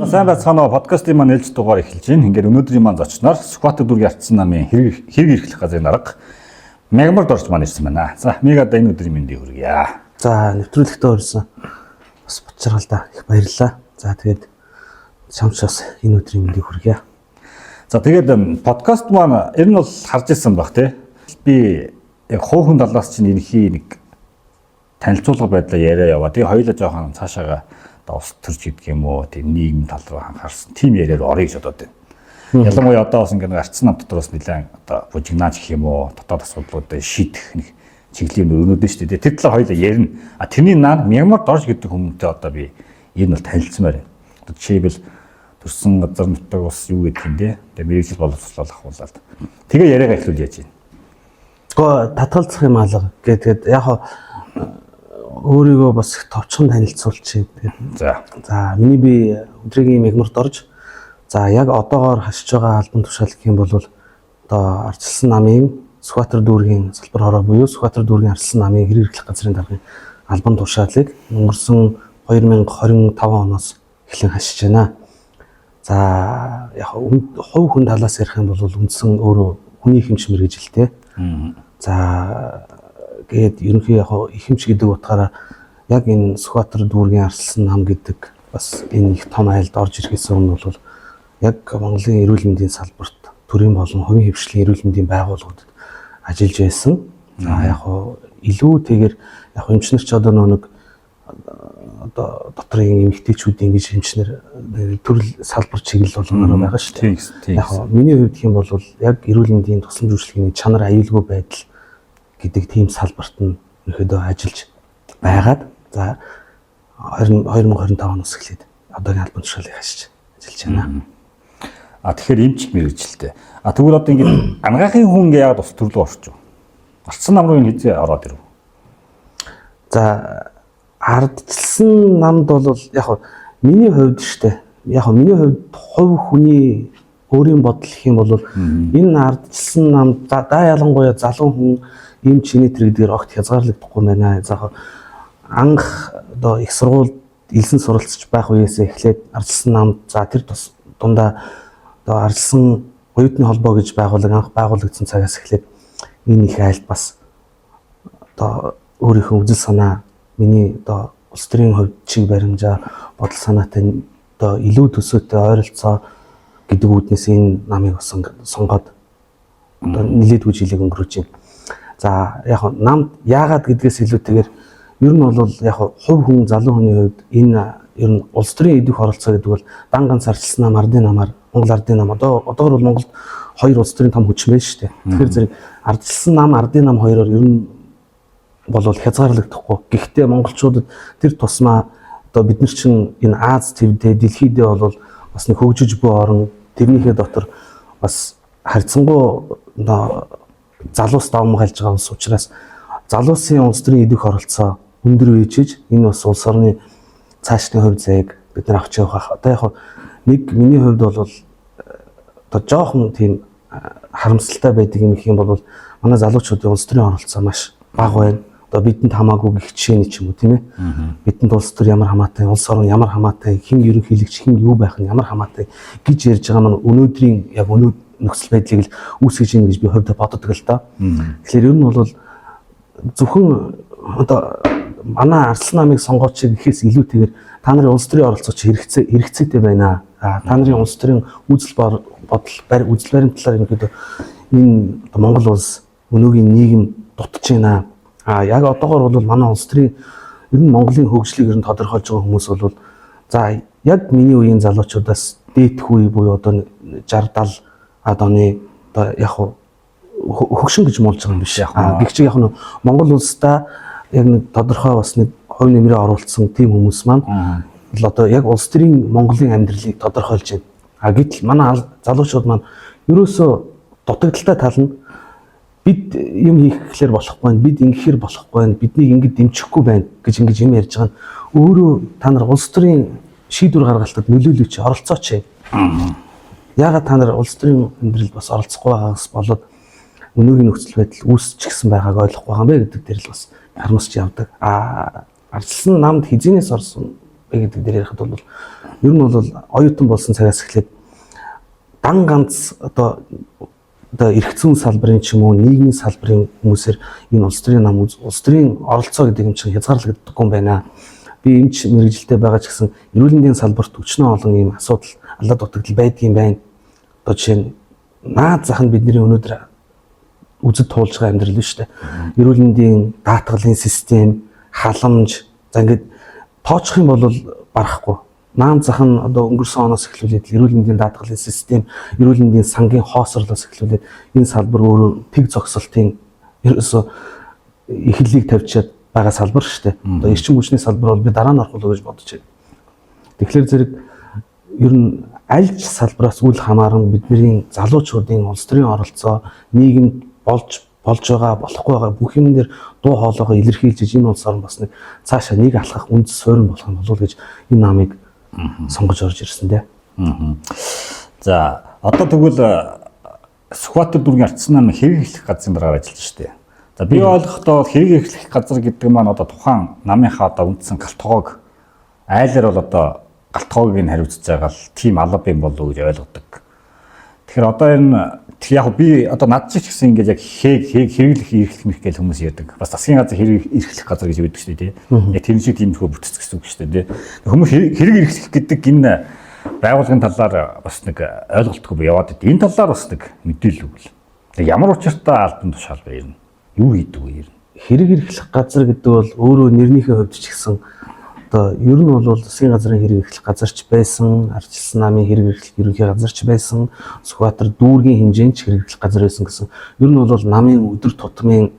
Сайн байцгаана уу? Подкастын маань ээлж дугаар эхэлж байна. Ингээд өнөөдрийн маань зочноор Сүхбаатар дүүргийн ардсан намын хэрэг эрхлэх газрын дарга Мягмард орж маань ирсэн байна. За, Мягада энэ өдрийн мэндийг хүргье. За, нэвтрүүлэгтээ орсон. Бас бочралдаа их баярлалаа. За, тэгээд чамч бас энэ өдрийн мэндийг хүргье. За, тэгээд подкаст маань ер нь бол харж ирсэн баг тий. Би яг хоохын талаас чинь энэхий нэг танилцуулга байдлаа яриа яваа. Тэгээ хоёулаа жоохон цаашаага ус төрж идэх юм уу, тийм нийгэм тал руу анхаарсан. Тим яриаар орё гэж бодоод байна. Ялангуяа одоо бас ингээд ардсан нам дотроос нэлээд одоо бужигнаач гэх юм уу, дотоод асуудлуудыг шийдэх нэг чиглэлийн өрнөд нь шүү дээ. Тэр талаар хоёулаа ярина. А тэрний наад Мягмард орж гэдэг хүмүүстээ одоо би энэ бол танилцмаар байна. Одоо жишээлбэл төрсэн газар нутаг бас юу гэдэг юм бэ? Тэгээ мэрэгжил боловсруулах ахуулаад. Тэгээ яриагаа эхлүүл яаж байна. Гэхдээ татгалзах юм алга. Тэгээд яг өөрийгөө бас товчхон танилцуулчих. За, миний би өдрийн Мягмард орж яг одоогоор хашиж байгаа албан тушаал гэх юм бол одоо ардчилсан намын Сүхбаатар дүүргийн салбар хороо буюу Сүхбаатар дүүргийн ардчилсан намын хэрэг эрхлэх газрын даргын албан тушаалыг өнгөрсөн 2025 оноос эхлэн хашиж байна. За, яг хувь хүн талаас ярих юм бол үндсэн өөрөө хүний хэмж мэргэжилтэй. За, гээд ерөнхий яг ихэмж гэдэг утгаараа яг энэ Сүхбаатар дүүргийн ардчилсан нам гэдэг бас энэ их том айлд орж ирэхээс өмнө бол яг Монголын эрүүл мэндийн салбарт төрийн болон хувийн хвшлийн эрүүл мэндийн байгууллагуудад ажиллаж байсан. За яг илүүтэйгээр яг эмчнэр ч одоо нэг одоо доторын эмэгтэйчүүдийн гэж эмчнэр төрөл салбар чиглэл болгоноор байгаа шүү дээ. Яг миний хувьд хэм бол яг эрүүл мэндийн тусламж үйлчилгээний чанар аюулгүй байдал гэдэг тийм салбарт нь ерөөдөө ажиллаж байгаад за 2025 оноос эхлээд одоогийн албан тушаалыг хашиж ажиллаж байна. Тэгэхээр эмч мэргэжилтэй. Тэгвэл одоо ингэ ангаахын хүн ингээ яагаад ус төрлөө орчих вэ? Ардсан нам руу хизээ ороод ирв. За ардчилсан намд бол яг миний хувьд штэ. Яг миний хувьд хувь хүний өөрийн бодол гэх юм бол энэ ардчилсан намд ялангуяа залуу хүн ийм чиний тэр гэдгээр огт хязгаарлагдахгүй байна. За анх одоо их сургуульд элсэн суралцж байх үеэс эхлээд ардчилсан намд за тэр тус дундаа одоо ардчилсан оюутны холбоо гэж анх байгуулагдсан цагаас эхлээд энэ их айлт бас одоо өөрийнхөө үзэл санаа миний одоо улс төрийн хувьд чиг баримжаа бодол санаатай одоо илүү төсөөтэй ойролцоо гэдэг үүднээс энэ намыг сонгоод одоо нэлээдгүй жилиг өнгөрөөж байна. За яг намд яагаад гэдгээс илүүтэйгээр ер нь бол яг хувь хүн залуу хүний хувьд энэ ер нь улс төрийн эдгэх оролцоо гэдэг бол дан ганц ардчилсан нам ардын намаар Монгол ардын нам одоогор бол Монголд хоёр улс төрийн том хүчин байна шүү дээ. Тэгэхээр зэрэг ардчилсан нам ардын нам хоёроор ер нь бол хязгаарлагдахгүй. Гэхдээ монголчуудад тэр тусмаа одоо бид нар чинь энэ Аз твдээ дэлхийдээ бол бас нэг хөгжиж буй орн тэрнийхээ дотор бас харьцангуй залуус давмгалж байгаа улс учраас залуусын улс төрийн эдгэх оролцоо өндөр үйжиж энэ бас улс орны цаашдын хувь заяаг бид нар авч явах. Одоо яг нэг миний хувьд бол одоо жоохон тийм харамсалтай байдаг юм их юм бол манай залуучуудын улс төрийн оролцоо маш бага байна. Одоо бидэнд хамаагүй гих жишээний ч юм уу тийм ээ. Бидэнд улс төр ямар хамаатай, улс орн ямар хамаатай, хэн ерөнхийлөгч хэн юу байх нь ямар хамаатай гэж ярьж байгаа маань өнөөдрийн яг нөхцөл байдлыг л үүсгэж ийн гэж би хувьдаа боддог л доо. Тэгэхээр ер нь бол зөвхөн одоо манай ардчилсан намыг сонгооч гэхээс илүүтэйгээр та нарын улс төрийн оролцоо чи хэрэгцээтэй байна. Та нарын улс төрийн үзэл бодол үзэл баримтлалаар ерөнхийдөө энэ Монгол улс өнөөгийн нийгэм дутж байна. Яг одоогоор бол манай улс төрийн ер нь Монголын хөгжлийг ер нь тодорхойлж байгаа хүмүүс бол за яг миний үеийн залуучуудаас дээдх үе буюу одоо 60 70 оны одоо яг хөгшин гэж муулж байгаа юм биш. Гэхдээ яг нь Монгол улстай яг нэг тодорхой бас нэг хувь нэмрээ оруулсан тийм хүмүүс маань одоо яг улс төрийн Монголын амьдралыг тодорхойлж байна. Гэтэл манай залуучууд маань ерөөсөө дутагдaltaй тал нь бид юм хийх гэхлээр болохгүй байна. Бид ингэхээр болохгүй байна. Биднийг ингэж дэмжихгүй байна гэж ингэж юм ярьж байгаа нь өөрөө та нар улс төрийн шийдвэр гаргалтад нөлөөлөөч, оролцооч. Яагаад та нар улс төрийн амьдралд бас оролцохгүй байгаагаас болоод өнөөгийн нөхцөл байдал үүсчихсэн байгааг ойлгохгүй байгаа юм бэ гэдэг дээр л бас харамсч явдаг. Ардчилсан намд хизэнээс орсон бэ гэдэг дээр ярихад бол Ер нь бол оюутан болсон цагаас эхлээд дан ганц одоо эрх зүйн салбарын ч юм уу нийгмийн салбарын хүмүүсээр энэ улс төрийн нам улс төрийн оролцоо гэдэг юм чинь хязгаарлагддаггүй юм байна. Би энэ ч мэрэгжилтэй байгаа ч гэсэн эрүүл мэндийн салбарт өчнөө олон ийм асуудал алдаа дутагдал байдгийн байна. Одоо жишээ нь наад зах нь бидний өнөөдөр үзэл туулж байгаа амьдрал биш үү? Эрүүл мэндийн даатгалын систем, халамж за ингээд тооцох юм бол барахгүй. Наан зах нь одоо өнгөрсөн оноос эхлүүлээд эрүүл мэндийн даатгалын систем, эрүүл мэндийн сангийн хоосорлоос эхлүүлээд энэ салбар өөрөө тэг зогсолтын ерөөсөө эхлэлийг тавьчаад байгаа салбар шүү дээ. Одоо эрчим хүчний салбар бол би дараа нь орох болов гэж бодож байна. Тэгэхээр зэрэг ер нь аль ч салбараас үл хамааран бидний залуучуудын улс төрийн оролцоо, нийгэмд болж байгаа, болохгүй байгаа бүх юм дээр дуу хоолойгоо илэрхийлж энэ улс орн бас нэг цаашаа нэг алхах үндэс суурин болох юм болов гэж энэ намыг сонгож орж ирсэн дээ. За одоо тэгвэл Сүхбаатар дүүргийн ардчилсан намын хэрэг эхлэх газрын дараагаар ажиллаж штэ. За би ойлгохдоо хэрэг эхлэх газар гэдэг маань одоо тухайн намынхаа одоо үндсэн галтгоог айлаар бол одоо галтгоогийг нь хариуцж байгаа л тийм алба юм болов уу гэж ойлгодог. Тэгэхээр одоо энэ яг би одоо над шиг гэсэн ингээд яг хэрэглэх эрхлэх мэрх гэж хүмүүс ярьдаг. Бас засгийн газар хэрэг эрхлэх газар гэж байдаг шүү дээ. Яг тэр шиг тиймэрхүү бүтц гэсэн үг шүү дээ. Хүмүүс хэрэг эрхлэх гэдэг энэ байгууллагын талаар бас нэг ойлголтгүй яваад байд. Энэ талаар бас нэг мэдээлэл өгвөл. Ямар учиртай албан тушаал вэ ер нь? Юу хийдэг вэ ер нь? Хэрэг эрхлэх газар гэдэг бол өөрөө нэрнийхээ хувьд ч гэсэн одоо ер нь бол засгийн газрын хэрэг эрхлэх газарч байсан, ардчилсан намын хэрэг эрхлэх ерөнхий газарч байсан, Сүхбаатар дүүргийн хэмжээнд ч хэрэг эрхлэх газар байсан гэсэн. Ер нь бол намын өдөр тутмын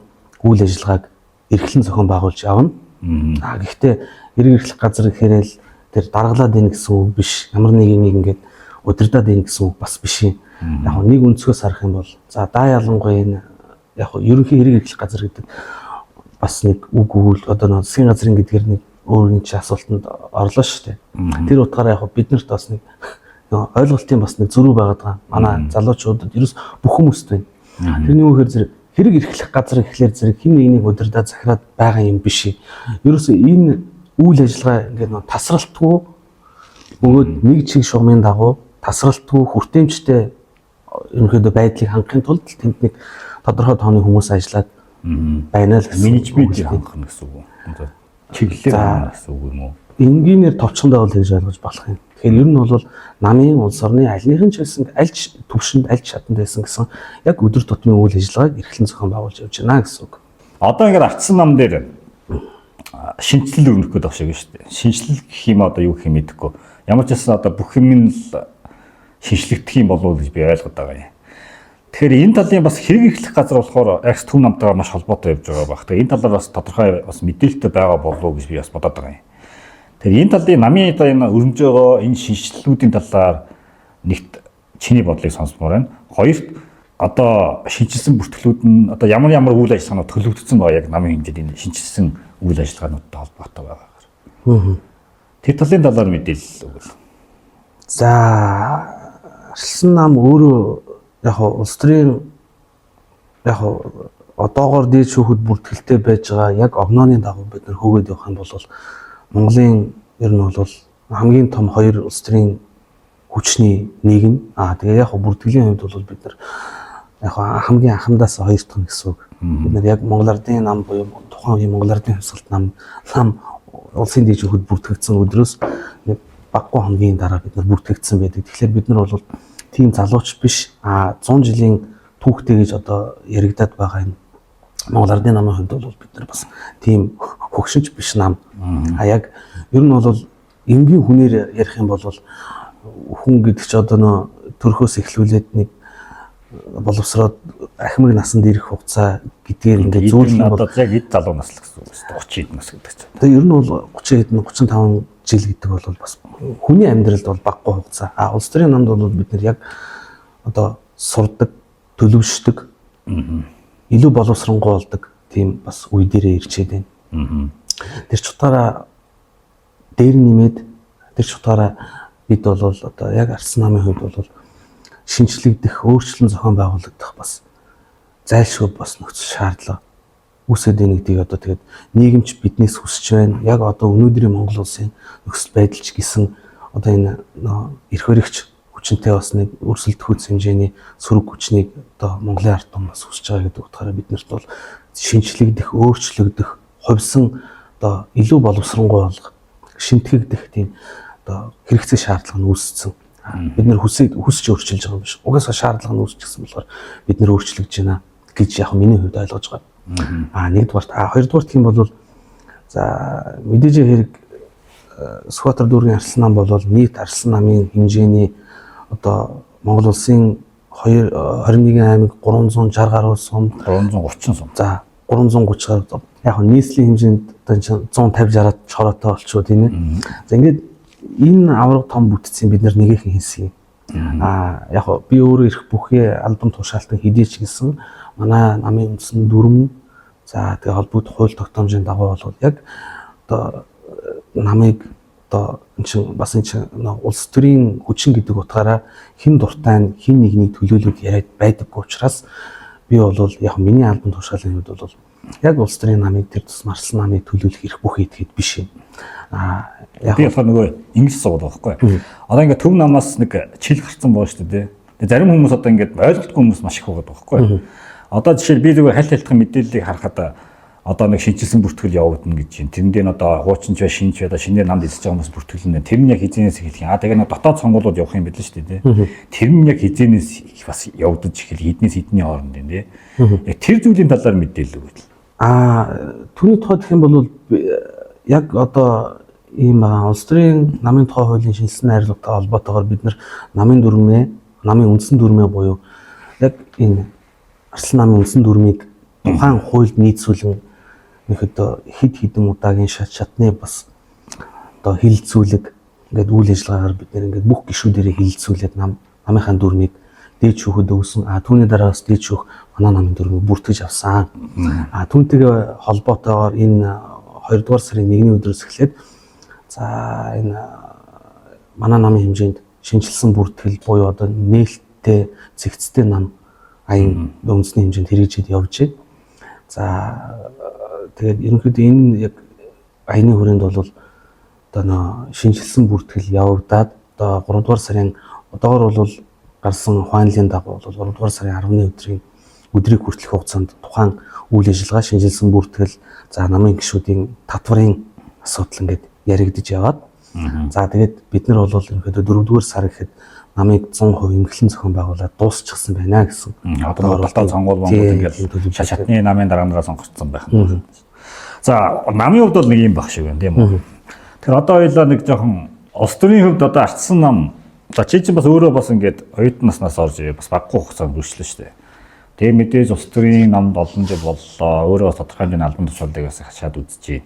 үйл ажиллагааг эрхлэн зохион байгуулж явна. Гэхдээ хэрэг эрхлэх газар гэхээр л тэр даргалаад ийн гэсэн үг биш. Ямар нэг юм ингээд удирдаад ийн гэсэн үг бас биш юм. Яг нэг өнцгөөс харах юм бол за даа ялангуяа энэ яг ерөнхий хэрэг эрхлэх газар гэдэг бас нэг үг өгвөл одоо засгийн газрын гэдгээр нэг өөрийн ч асуултанд орлоо шүү дээ. Тэр утгаараа яг бид нарт бас нэг ойлголтын бас нэг зөрүү байгаад байгаа. Манай залуучуудад ерөөс бүх хүмүүст байна. Тэрний үгээр зэрэг хэрэг эрхлэх газар гэхлээр зэрэг хэн нэгнийг удирдах захираад байгаа юм биш. Ерөөсөө энэ үйл ажиллагаа ингээд тасралтгүй өгөөд нэг чиг шугамын дагуу тасралтгүй хүртээмжтэй ерөнхийдөө байдлыг хангахын тулд тэнд нэг тодорхой тооны хүмүүс ажиллаад байна л гэсэн. Менежментийг хангах гэсэн үг. Чиглэлээр хангах гэсэн үг юм уу? Энгийнээр товчхондоо бол хийж ойлгож болох юм. Тэгэхээр ер нь бол намын улс орны альныхын ч байсан аль ч төвшөнд аль ч шатанд байсан гэсэн яг өдөр тутмын үйл ажиллагааг эрхлэн зохион байгуулж явж байна гэсэн үг. Одоо ингээд ардчилсан нам дээр шинжилэл өрнөх гэдэг авшиг шүү дээ. Шинжилэл гэх юм одоо юу гэх юм мэдэхгүй. Ямар ч байсан одоо бүх юм л шинжлэгдэх юм болов уу гэж би ойлгоод байгаа юм. Тэгэхээр энэ талын бас хэрэг эрхлэх газар болохоор X төв намтайгаар маш холбоотой явж байгаа баг. Тэгээ энэ талаар бас тодорхой бас мэдээлэлтэй байгаа болов уу гэж би бас бодоод байгаа юм. Тэгэхээр энэ талын намын одоо энэ өрнөж байгаа энэ шинжилэлүүдийн талаар нэгт чиний бодлыг сонсмоор байна. Хоёрт одоо шинжилсэн бүртгэлүүд нь одоо ямар үйл ажиллагаанууд төлөвлөгдсөн байгаа яг намын хэмжээнд энэ шинжилсэн үйл ажиллагаануудтай холбоотой байгаагаар. Тэр талын талаар мэдээлэл өгвөл. За ардчилсан нам өөрөө яг улс төрийн яг одоогоор дээд шүүхэд бүртгэлтэй байж байгаа яг огнооны дагуу бид нар хөөгд явах юм бол Монголын ер нь бол хамгийн том хоёр улс төрийн хүчний нэг нь тэгээ яг бүртгэлийн хувьд бол бид нар яг хамгийн анхандаас хоёр дахь нь гэсэн үг. Бид нар яг Монгол Ардын нам буюу тухайн үеийн Монгол Ардын хувьсгалт нам улсын дээд шүүхэд бүртгэгдсэн өдрөөс нэг баггүй хоногийн дараа бид нар бүртгэгдсэн байдаг. Тэгэхээр бид нар бол тийм залууч биш 100 жилийн түүхтэй гэж одоо яригадаад байгаа юм. Монгол Ардын намын хувьд бол бид нар бас тийм хөгшинч биш нам. Яг ер нь бол энгийн хүнээр ярих юм бол хүн гэдэг чи одоо нөө төрхөөс эхлүүлээд нэг боловсроод ахмад насанд ирэх хугацаа гэдгээр ингээд зөөлөн одоо яг эд залуу нас л гэсэн үг шүү дээ. 30 эд нас гэдэг чинь. Тэгээ ер нь бол 30 эд 35 жил гэдэг бол бас хүний амьдралд бол баггүй хугацаа. Улс төрийн намд бол бид нар яг одоо сурдаг, төлөвшдөг, илүү боловсронгуй болдог тийм бас үе дээрээ ирчээд байна. Тэр ч утгаараа дээр нэмээд тэр ч утгаараа бид бол одоо яг ардчилсан намын хувьд бол шинжлэгдэх, өөрчлөлт зохион байгуулагдах бас зайлшгүй бас нөхцөл шаардлага үүсээд байна гэдгийг одоо тэгээд нийгэмч биднээс хүсэж байна. Яг одоо өнөөдрийн Монгол улсын нөхцөл байдалч гэсэн одоо энэ эрх баригч хүчинтэй бас нэг өрсөлдөх хүч хэмжээний сөрөг хүчнийг одоо Монголын ард түмэн бас хүсэж байгаа гэдэг утгаараа биднэрт бол шинжлэгдэх, өөрчлөгдөх, хувьсан одоо илүү боловсронгуй болох, шинтгэгдэх тийм одоо хэрэгцээ шаардлага нь үүссэн. Бид нэр хүсэж өөрчилж байгаа юм биш. Угаасаа шаардлага нь үүсчихсэн болохоор бид нэр өөрчлөгдөж байна гэж яг миний хувьд ойлгож байгаа. Нэгдүгээр хоёрдугаар гэх юм бол за мэдээж хэрэг Сүхбаатар дүүргийн арслан нам бол нийт арслан намын хэмжээний одоо Монгол улсын 21 аймаг 360 гаруй сум 330 сум. За 330 гаруй яг нийслэлийн хэмжээнд одоо 150-60-аад чороотой болчихоо тийм ээ. За ингээд энэ авраг том бүтцийн бид нэгийнхэн хийсэн юм. Яг би өөрөө ирэх бүхий албан тушаалтан хэдий ч гэсэн манай намын үндсэн дүрм за тэгээ холбогдох хууль тогтоомжийн дагуу бол яг одоо намыг одоо бас улс төрийн хүчин гэдэг утгаараа хэн дуртай нь хэн нэгний төлөөлөд яриад байдаггүй учраас би бол яг миний албан тушаалын хувьд бол яг улс төрийн намыг тэр тусмар арслан намыг төлөөлөх эрх бүхий итгэхэд биш юм. Яг болохоор нөгөө ингэж суудаг байхгүй. Одоо ингээд төв намаас нэг чил гарцсан байгаа шүү дээ. Тэгээ зарим хүмүүс одоо ингээд ойлгохгүй хүмүүс маш их байгаа байхгүй. Одоо жишээл би зүгээр хальт хальтхан мэдээллийг харахад одоо нэг шинжилсэн бүртгэл явагдана гэж юм. Тэрэнд нь одоо хуучинч бай, шинж бай, одоо шинээр намд эзэж байгаа хүмүүс бүртгэлнэ. Тэр нь яг хизээнээс эхэлх юм. Тэгээ нэг дотоод сонгуулиуд явах юм байл шүү дээ. Тэр нь яг хизээнээс бас явагдаж эхэл хэднээс хэдний хооронд юм дээ. Яг тэр зүйлийн талаар мэдээлэл өгөл. Түүний тухайд гэх юм бол яг одоо ийм улс төрийн намын тухай хуулийн шинжилсэн найрлалтай холбоотойгоор бид нар намын үндсэн дүрмээ буюу яг энэ арслан намын үндсэн дүрмийг тухайн хуульд нийцүүлэн нэг одоо хидэн удаагийн шатны бас одоо хилцүүлэг ингээд үйл ажиллагаагаар бид ингээд бүх гишүүдэрээ хилцүүлээд намынхаа дүрмийг дээд шүүхэд өгсөн. Түүний дараа бас дээд шүүх манай намын дүрмийг бүртгэж авсан. Түүнтэйгээ холбоотойгоор энэ 2 дугаар сарын 1-ний өдрөөс эхлээд за энэ манай намын хэмжээнд шинжилсэн бүртгэл буюу одоо нээлттэй зэгцтэй нам аян үндэсний хэмжээнд хэрэгжиж явж байна. За тэгээд ерөнхийдөө энэ яг аяны хүрээнд бол одоо шинжилсэн бүртгэл явагдаад одоо 3 дугаар сарын одоогор бол гарсан ухаанлын дагуу бол 3 дугаар сарын 10-ны өдрийг хүртэлх хугацаанд тухайн үйл ажиллагаа шинжилсэн бүртгэл за намын гишүүдийн татварын асуудал ингээд яригдж яваад за тэгээд бид нар бол ерөнхийдөө 4 дугаар сар гэхэд намыг 100% эмхлэн зохион байгуулаад дуусчихсан байна гэсэн. Одоо болтол сонгуул Монгол ингээд шатны намын даргаанаараа сонгогдсон байх. За намын хувьд бол нэг юм баг шиг байна тийм үү. Тэр одоо хоёлаа нэг жоохон улс төрийн хувьд одоо арчсан нам за чи чинь бас өөрөө бас ингээд оюутан наснаас орж бас баггүй хугацаанд үргэлжлэн шүү дээ. Тэгээ мэдээж улс төрийн намд олон жил боллоо. Өөрөө бас тодорхой хэмжээний албан тушаалыг бас хашаад үзчихье.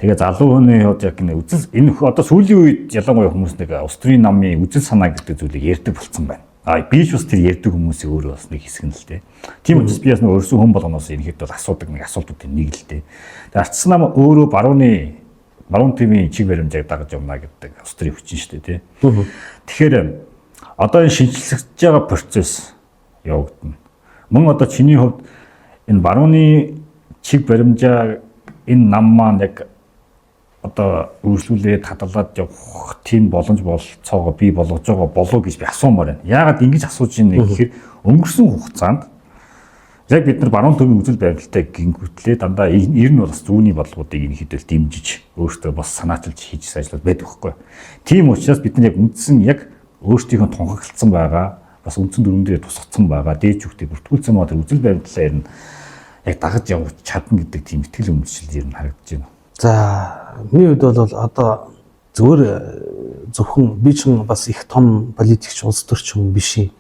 Тэгээ залуу хүний хувьд яг энэ одоо сүүлийн үед ялангуяа хүмүүс нэг улс төрийн намын үзэл санаа гэдэг зүйлийг ярьдаг болцсон байна. Би ч бас тэр ярьдаг хүмүүсийн өөрөө бас нэг хэсэг нь л дээ. Тийм учраас би бас нэг өрсөн хүн болгоноос энэ хэд бол асуудаг нэг асуултуудын нэг л дээ. Тэгээ арчсан нам өөрөө баруун төвийн чиг баримжааг дагаж явна гэдэг улс төрийн хүчин шүү дээ тий. Тэгэхээр одоо энэ шинжилж байгаа процесс явагдана. Мөн одоо чиний хувьд энэ барууны чиг баримжаа энэ нам маань яг одоо үргэлжлүүлээд хадгалаад явах тийм боломж болцоогоо бий болгож байгаа болов гэж би асуумаар байна. Яагаад ингэж асууж байна гэхээр өнгөрсөн хугацаанд яг бид нар баруун төвийн үзэл баримталтай гингүүтлээ дандаа ер нь бас зүүнний бодлогуудыг энэ хэдэл дэмжиж өөртөө бас санаачилж хийж ажиллаад байдаг байхгүй. Тийм учраас бид нар яг үндсэн яг өөртөөхөө тунхаглалцсан байгаа бас үндсэн дүрмдээ тусгацсан байгаа дээд жүхтэй бүртгүүлсэн байгаа тэр үзэл баримтлалаа ер нь яг дагаж явж чадна гэдэг тийм итгэл үнэмшил ер нь харагдаж байна. За миний хувьд бол одоо зөвхөн би ч бас их том политикч улс төрч хүн биш юм.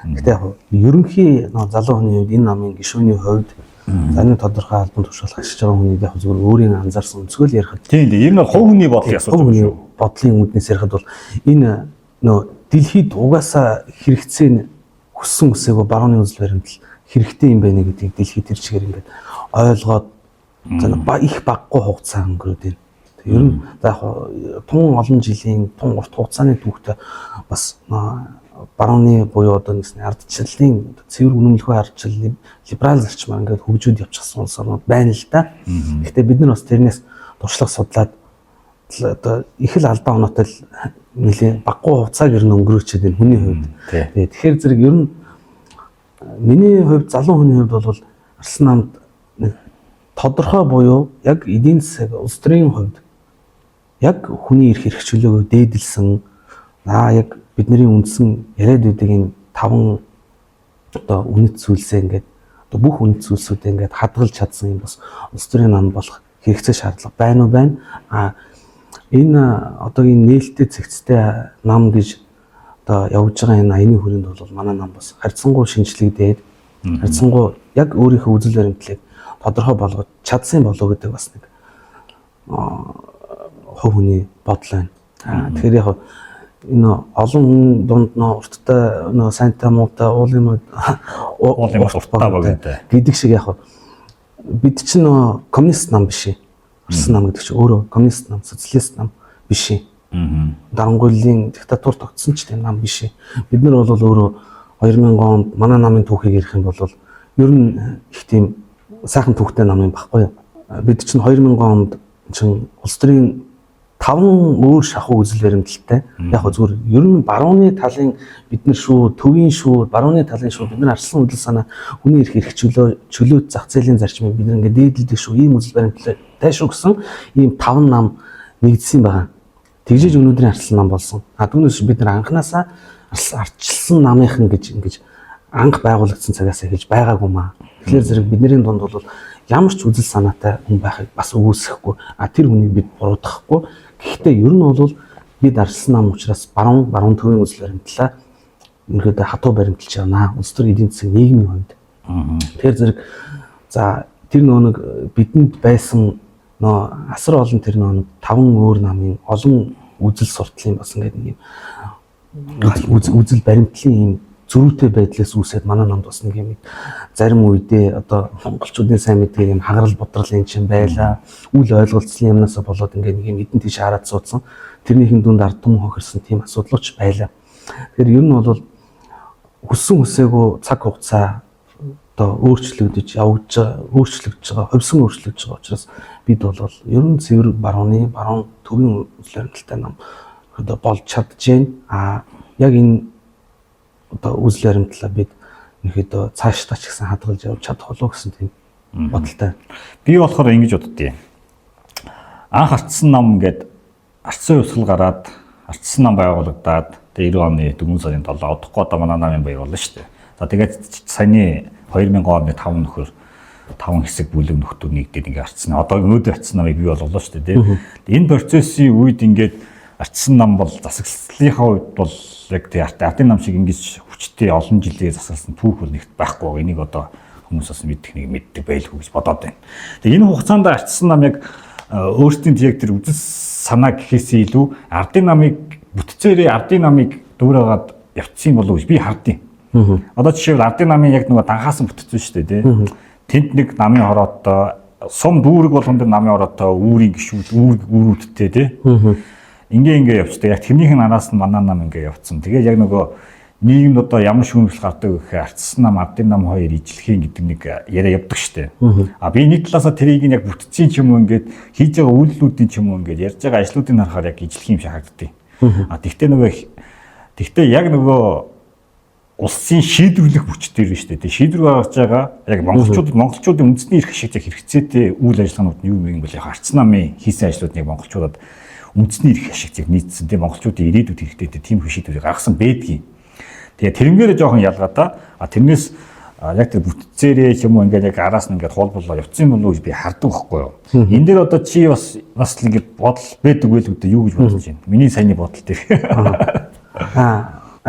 Гэтэ яг ерөнхий залуу хүний хувьд энэ намын гишүүний хувьд энэ тодорхой албан тушаал хашиж байгаа хүний яг зөвхөн өөрийн анзаарсан өнцгөл ярихад тийм ер нь хувь хүний бодлыг асууж байгаа шүү. Бодлын үүднээс ярихад бол энэ дэлхийд угаасаа хэрэгцээ хүссэн үсээгөө барууны үзэл баримтал хэрэгтэй юм байна гэдгийг дэлхийд тэр чигээр ингээд ойлгоод их баггүй хугацаа өнгөрөөд байна. Ер нь яг тун олон жилийн тун урт хугацааны түүхтэй бас барууны буюу одоо нэгсний ардчлалын цэвэр үнэмлэхүй ардчлалын либерал зарчмаар ингээд хөгжөөд явчихсан улс орнууд байна л да. Гэхдээ бид нар бас тэрнээс туршлага судлаад одоо их л алдаа оноотой л нэлийн баггүй хугацааг ер нь өнгөрөөчээд энэ хүний хувьд. Тэгэхээр зэрэг ер нь миний хувьд залуу хүний хувьд бол Арслан намд нэг тодорхой буюу яг эдийн засаг улс төрийн хувьд яг хүний эрх хэрэгчлөөгөө дээдэлсэн яг бидний үндсэн яриад байдаг энэ 5 одоо үнэт зүйлсээ ингээд одоо бүх үнэт зүйлсүүдээ ингээд хадгалж чадсан юм бас улс төрийн нам болох хэрэгцээ шаардлага байна уу байна. Энэ одоогийн нээлттэй цэгцтэй нам гэж одоо явж байгаа энэ аяны хүрээнд бол манай нам бас харьцангуй шинжлэгдээд харьцангуй яг өөрийнхөө үзэл баримтлалыг тодорхой болгож чадсан болов гэдэг бас нэг хувь хүний бодол байна. Тэгэхээр яг энэ олон дунд урттай сайнтай муутай уулын урттай болтой гэдэг шиг яг бид чинь коммунист нам биш ээ. Арслан нам гэдэг чинь өөрөө коммунист нам, социалист нам биш ээ. Дарангуйлын диктатур тогтсон ч тийм нам биш ээ. Бид нар бол өөрөө 2000 онд манай намын түүхийг ярих юм бол ер нь их тийм сайхан түүхтэй нам юм баггүй юу. Бид чинь 2000 онд чинь улс төрийн 5 өөр шахуу үзэл баримталтай. Яг зүгээр ер нь барууны талын бид нар шүү, төвийн шүү, барууны талын шүү бид нар арслан үйл санаа хүний эрх чөлөөт зах зээлийн зарчмыг бид нар ингээд дээдэлдэг шүү. Ийм үзэл баримталтай шүү гэсэн ийм 5 нам нэгдсэн байгаа. Тэгжиж өнөөдрийн арслан нам болсон. Түүнээс бид нар анханасаа арчилсан намынхан гэж ингэж анх байгуулагдсан цагаас эхэлж байгаагүй маа. Тэгэхээр зэрэг бидний дунд бол ямар ч үзэл санаатай хүн байхыг бас өгөөсөхгүй. Тэр хүнийг бид буруудахгүй. Гэхдээ ер нь бол бид арслан нам учраас баруун төвийн үзэл баримтлаа ерөөдөө хатуу баримталж байна. Улс төр эдийн засаг нийгмийн хувьд. Тэгэхээр зэрэг за тэр нэг бидэнд байсан асар олон тэр 5 өөр намын олон үзэл сурталын бас ингээд нэг юм үзэл баримтлалын юм зөрүүтэй байдлаас үүсээд манай намд бас нэг юм зарим үедээ одоо монголчуудын сайн мэддэг юм хагарал бодролын чинь байла. Үл ойлголцлын юмнаас болоод ингээд нэг юм эдэн тийш хараад суудсан. Тэрнийхэн дүнд ард түмэн хохирсон тийм асуудлууч байла. Тэгэхээр ер нь бол хүссэн хүсээгүй цаг хугацаа одоо өөрчлөгдөж өөрчлөгдөж байгаа, хувьсан өөрчлөгдөж байгаа учраас бид бол ер нь цэвэр баруун төвийн үзэл баримталтай нам одоо болж чадчихээн. Яг энэ одоо үзэл баримтлалаа бид нэхэд цаашдаа ч гэсэн хадгалж явж чадах болов гэсэн тийм бодолтой. Би болохоор ингэж боддتي. Анх арчсан нам гээд арчсан өсгөл гараад арчсан нам байгуулагдаад тэгээ 90 оны 4 сарын 7 удахгүй одоо манай намын баяр болно шүү дээ. За тэгээд саяны 2000 оны 5 нөхөр 5 хэсэг бүлэг нөхдүүд нэгдээд ингээ арчсан. Одоо өнөөдөр арчсан намыг бий боллоо шүү дээ. Энэ процессын үед ингээд арчсан нам бол засаглалынхаа үед бол яг тий ардын нам шиг ингэж хүчтэй олон жилээр засагласан түүх бол нэгт байхгүй. Энийг одоо хүмүүс бас мэддэг байлгүй гэж бодоод байна. Тэгээ энэ хугацаанд арчсан нам яг өөрсдийн яг тэр үзэл санаа гэхээсээ илүү ардын намыг бүтцээрээ ардын намыг дүүрээгээд явцсан болов уу гэж би хардیں۔ Одоо жишээлбэл ардын намын яг нөгөө данхаасан бүтцэн шүү дээ тий. Тэнд нэг намын хороотой сум дүүрэг болгон дээр намын хороотой үүрийн гişүүд үүрүүдтэй тий. Ингээ явцдаг. Яг тэрнийхэн араас нь манай нам ингээ явцсан. Тэгээд яг нөгөө нийгэмд одоо ямар шүүмжлэл гардаг гэхээр арчсан нам, ардын нам хоёр ижлэхийн гэдэг нэг яриа явдаг штэ. Би нэг талаасаа тэрийг яг бүтцийн ч юм уу ингээд хийж байгаа үйлдэлүүдийн ч юм уу ингээд ярьж байгаа ажлуудыг харахаар яг ижлэх юм шиг харагддаг. Тэгтээ яг нөгөө улсын шийдвэрлэх хүч дээр штэ. Шийдвэр гаргаж байгаа яг монголчуудын үндэсний эрх шиг хэрэгцээтэй үйл ажиллагаанууд нь юу юм бол яг арчсан намын хийсэн ажлууд нэг монголчуудад үндэсний эрх ашигтыг нийцсэн тийм монголчуудын ирээдүйд хэрэгтэй тийм шийдвэрийг гаргасан байдгийг. Тэгээ тэрнгээр жоохон ялгаатай. Тэрнээс яг тэр бүтцээрээ юм уу ингээд яг араас нь ингээд хуулбарлаа явцсан болов уу гэж би хардаг байхгүй юу. Энэ дээр одоо чи бас л ингээд бодол байдаг байлгүй дээ юу гэж бодож байна. Миний саяны бодол дээр.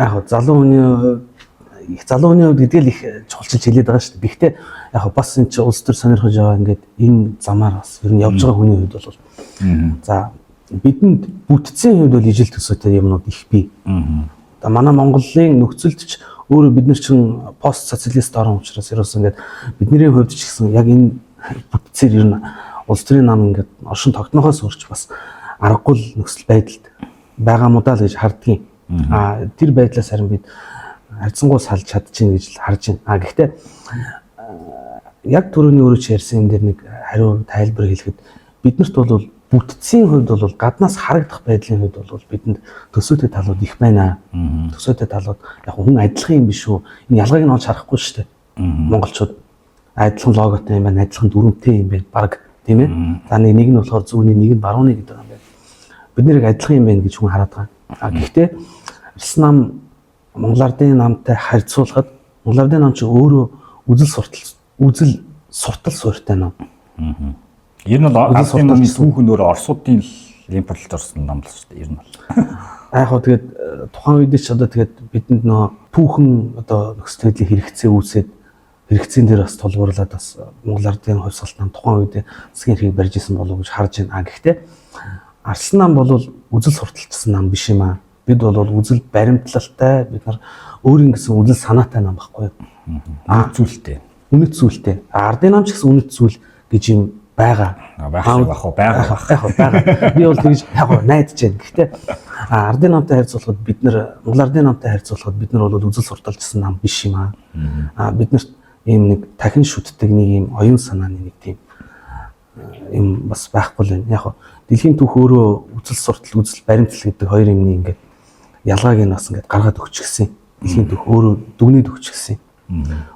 Яг залуу хүний хувьд гэдгээл их чухалчилж хэлээд байгаа шүү дээ. Гэхдээ яг бас энэ чи улс төр сонирхож байгаа ингээд энэ замаар бас ер нь явж байгаа хүний хувьд бол за бидэнд бүтцийн хувьд бол ижил төсөөтэй юмнууд их бий. Одоо манай Монголын нөхцөлд ч өөрөө бид нар чинь пост социалист орн учраас ерөөс ингээд бидний хувьд ч гэсэн яг энэ бүтцээр ер нь улс төрийн нам ингээд оршин тогтнохоос урч бас аргагүй нөхцөл байдалд байгаа муу даа л гэж хардгийн. Тэр байдлаас харин бид харьцангуй салж чадчихна гэж харж байна. Гэхдээ яг түрүүний өөрөө ч ярьсан энэ дэр нэг хариу тайлбар хэлэхэд биднэрт бол бүтцийн хувьд бол гаднаас харагдах байдлын хувьд бол бидэнд төсөөтэй талууд их байна. Төсөөтэй талууд яг хүн адилхан юм биш үү? Энэ ялгааг нь олж харахгүй шүү дээ. Монголчууд адилхан логотой юм байна, адилхан дүрмтэй юм байна, баг тийм ээ. За нэг нь болохоор зүүнний, нэг нь барууны гэдэг юм байна. Бид нэрийг адилхан юм байна гэж хүн хараад байгаа. Гэхдээ Арслан нам Монгол Ардын намтай харьцуулахад Монгол Ардын нам чинь өөрөө үзэл суртал суурьтай ном. Ер нь бол Ардын намын түүхэн өөрөө Оросуудын импортлж орсон ном л шүү дээ. Ер нь бол. Яг хоо тэгээд тухайн үед ч одоо тэгээд бидэнд нөө түүхэн одоо нөхцөл байдлын хэрэгцээ үүсээд хэрэгцээнд дээр бас тулгуурлаад бас Монгол Ардын хувьсгалт нам тухайн үед засгийн хэрэг барьж исэн болов уу гэж харж байна. Гэхдээ Арслан нам бол үзэл сурталчсан нам биш юм аа. Бид бол үзэл баримтлалтай, бид нар өөрийн гэсэн үзэл санаатай нам байхгүй юу? Үнэт зүйлтэй. Үнэт зүйлтэй. Ардын нам ч гэсэн үнэт зүйл гэж юм байгаа. Байгаа. Би бол тэгж яг найдаж байна. Гэхдээ Ардын намтай харьцуулахад бид нар Монгол Ардын намтай харьцуулахад бид нар бол үзэл сурталчсан нам биш юм аа. Биднэрт ийм нэг дахин шүтдэг нэг ийм оюун санааны нэг тийм юм бас байхгүй л байна. Яг дэлхийн түүх өөрөө үзэл суртал, үзэл баримтлал гэдэг хоёр юмны ингээд ялгааг нь бас ингээд гаргаад өгчихсэн. Дэлхийн түүх өөрөө дүгнээд өгчихсэн.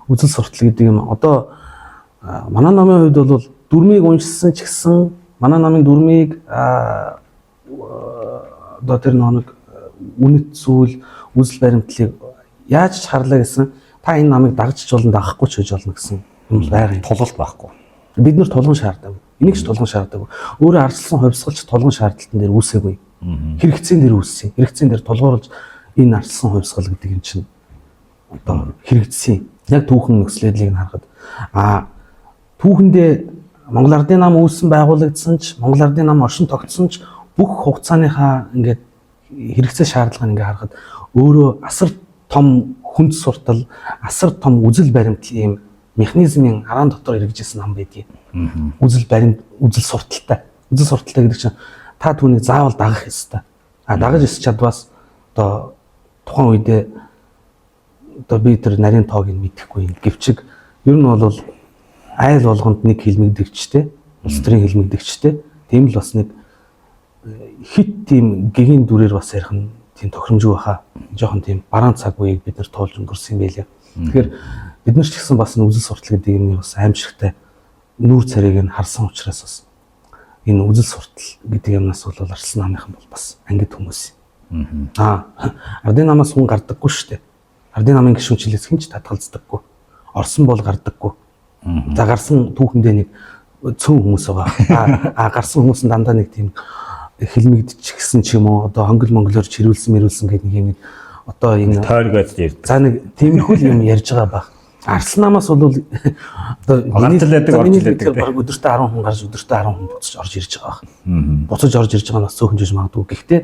Үзэл суртал гэдэг юм одоо манай намын хувьд бол дүрмийг уншсан ч гэсэн манай намын дүрмийг одоо тэр нэг үнэт зүйл, үзэл баримтлалыг яаж ч харлаа гэсэн та энэ намыг дагж ч болон дагахгүй ч гэж болно гэсэн юм байгаа. Тулгалт байхгүй. Бид нар тулгын шаарддаг. Энийг ч тулгын шаарддаг. Өөрөө арслан хувьсгалч тулгын шаардлагатан дээр үүсээгүй. Хэрэгцээнд дээр үүссэн. Хэрэгцээнд дээр тулгуурлаж энэ арслан хувьсгал гэдэг юм чинь одоо хэрэгжсэн. Яг түүхэн нөхцөл байдлыг харахад түүхэндээ Монгол Ардын нам үүссэн байгуулагдсан ч Монгол Ардын нам оршин тогтсон ч бүх хугацааныхаа ингээд хэрэгцээ шаардлагыг ингээд харахад өөрөө асар том хүнд суртал, асар том үзэл баримтлал юм механизмын араан дотор хэрэгжсэн нам байдгийг. Үзэл баримт, үзэл сурталтай. Үзэл сурталтай гэдэг чинь та түүнийг заавал дагах ёстой. Дагаж өсч чадвас одоо тухайн үедээ одоо би тэр нарийн тоог нь мэдэхгүй юм. Гэвчиг ер нь бол айл болгонд нэг хэлмэгдэгчтэй, улс төрийн хэлмэгдэгчтэй. Тийм л бас нэг хит тийм гэгийн дүрээр бас ярих нь тийм тохиромжгүй баха. Жохон тийм бараан цаг үеийг бид нар тоолж өнгөрсөн юм байлаа. Тэгэхээр бид нар ч гэсэн бас үзэл суртал гэдэг юмны бас аимшигтай нүүр царайг нь харсан учраас бас энэ үзэл суртал гэдэг юмнаас бол Арслан намынхан бол бас ангид хүмүүс юм. Ардын намаас хүн гардаггүй шүү дээ. Ардын намын гишүүнчлээс хэн ч татгалздаггүй. Орсон бол гардаггүй. За гарсан түүхэндээ нэг цөөн хүмүүс байгаа. Гарсан хүмүүс нь дандаа нэг тийм хэлмэгдчихсэн ч юм уу одоо хонгол монголоор чирүүлсэн гэдэг нэг юм одоо энэ тойргоод ярьдаг. За нэг тиймэрхүү юм ярьж байгаа баг. Арслан намаас бол одоо өдөртөө 10 хүн гарч өдөртөө 10 хүн буцаж орж ирж байгаа баг. Буцаж орж ирж байгаа нь бас цөөхөн жиж магадгүй. Гэхдээ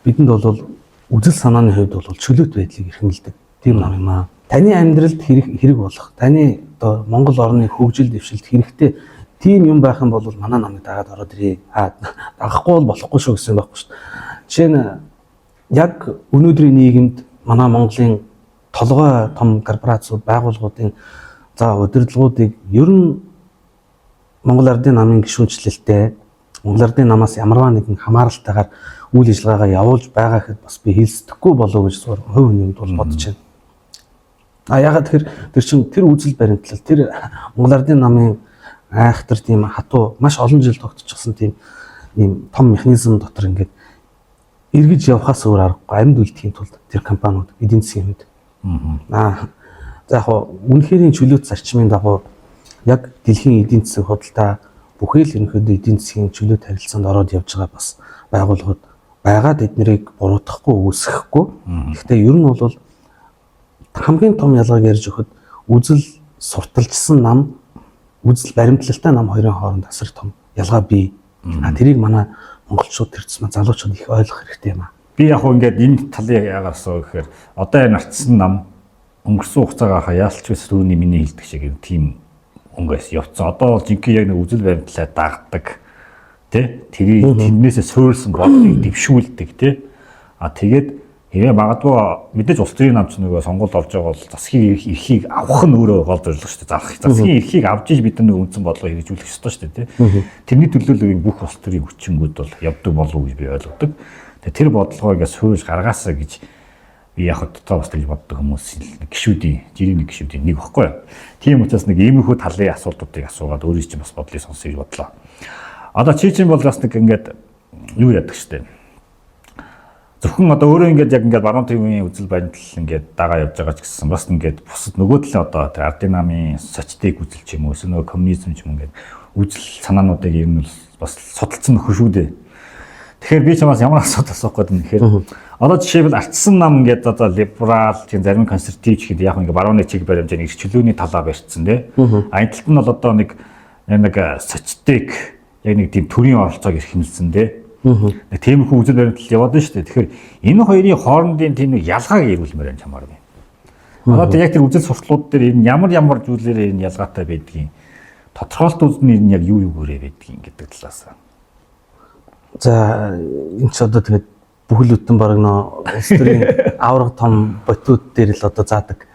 бидэнд бол үзэл санааны хувьд бол чөлөөт байдлыг эрхэмлдэг тийм нам юм аа. Таны амьдралд хэрэг болох, таны одоо Монгол орны хөгжил дэвшилд хэрэгтэй тийм юм байх юм бол манай намыг дагаад ороод ирээ. Дагахгүй бол болохгүй шүү гэсэн байхгүй шүү. Жишээ нь яг өнөөдрийн нийгэмд манай Монголын толгой том корпорацууд, байгууллагуудын удирдлагуудыг ер нь Монгол Ардын намын гишүүнчлэлтэй, Монгол Ардын намаас ямарваа нэгэн хамааралтайгаар үйл ажиллагаагаа явуулж байгаа гэхэд бас би хэлсдэхгүй болов гэж хувь хүний хувьд бол бодож байна. Ягаад тэр чинь тэр үзэл баримтлал, тэр Монгол Ардын намын айхтар тийм хатуу маш олон жил тогтчихсон тийм ийм том механизм дотор ингээд эргэж явхаас өөр аргагүй амьд үлдэхийн тулд тэр компаниуд эдийн засгийн хувьд за яг үнэхэрийн чөлөөт зарчмын дагуу яг дэлхийн эдийн засгийн худалдаа бүхий л ерөнхийдөө эдийн засгийн чөлөөт харилцаанд ороод явж байгаа бас байгууллагууд байгаад эднэрийг буруутгахгүй үүсгэхгүй. Гэхдээ ер нь бол хамгийн том ялгааг ярьж өгөхөд үзэл сурталчсан нам, үзэл баримтлалтай нам хоёрын хооронд асар том ялгаа бий. Тэрийг манай монголчууд тэр тусмаа залуучууд их ойлгох хэрэгтэй юм аа. Би яг ингээд энэ талыг яагаас гэхээр одоо энэ артсан нам өнгөрсөн хугацаагаа яалч биш түүний миний хэлдэг шиг юм тийм өнгөөс явцсан. Одоо жинхэнэ яг нэг үзэл баримтлалаа дагдаг тий тэрнээсээ суурилсан бодлыг дэвшүүлдэг тий тэгээд Хэвээ магадгүй мэдээж улс төрийн намч нөгөө сонгуульд олж байгаа бол засгийн эрхийг авах нь өөрөө гол зорилго шүү дээ. Засгийн эрхийг авч иж бид нар нэг үндсэн бодлого хэрэгжүүлэх ёстой шүү дээ, тий. Тэрний төлөөлөл бүх улс төрийн хүчингүүд бол явдаг болов уу гэж би ойлгодог. Тэгээ тэр бодлогоо ингээс хөөж гаргаасаа гэж би яг дотоо бас гэж боддог хүмүүс гişүүдийн, жирийн нэг гişүүдийн нэг баггүй. Тийм учраас нэг иймэрхүү талын асуудлуудыг асуугаад өөрөө чинь бас бодлыг сонсъё гэж бодлоо. Одоо чи чинь бол бас нэг ингээд юу яадаг шүү дээ. Зөвхөн одоо өөрөө ингээд яг ингээд баруун төвийн үзэл баримтлал ингээд дагаа явж байгаа ч гэсэн бас ингээд бусад нөгөө талын одоо тэр ардын намын социотик үзэл ч юм уу эсвэл нөгөө коммунизм ч юм ингээд үзэл санаануудыг ер нь бас судалсан нөхөр шүү дээ. Тэгэхээр би ч бас ямар асуудал асуух гээд юм гэхээр одоо жишээлбэл ардсан нам ингээд одоо либерал тийм зарим консерватив ч гэдэг яг ингээд барууны чиг баримжааны эрх чөлөөний талаа барьцсан тий. А энэ талд нь бол одоо нэг социотик яг нэг тийм төрийн оролцоог эрхэмлсэн тий. Нэг тиймэрхүү үзэл баримтлал яваад байна шүү дээ. Тэгэхээр энэ хоёрын хоорондын тийм нэг ялгааг ирүүлмээр юм чамаар байна. Одоо яг тэр үзэл сурталууд дээр энэ ямар зүйлээр энэ ялгаатай байдгийг тодорхойлолтууд нь энэ яг юу юугээрээ байдгийг гэдэг талаас. За энэ ч одоо тэгээд бүхэл бүтэн баг нөө улс төрийн авраг том ботууд дээр л одоо заадаг.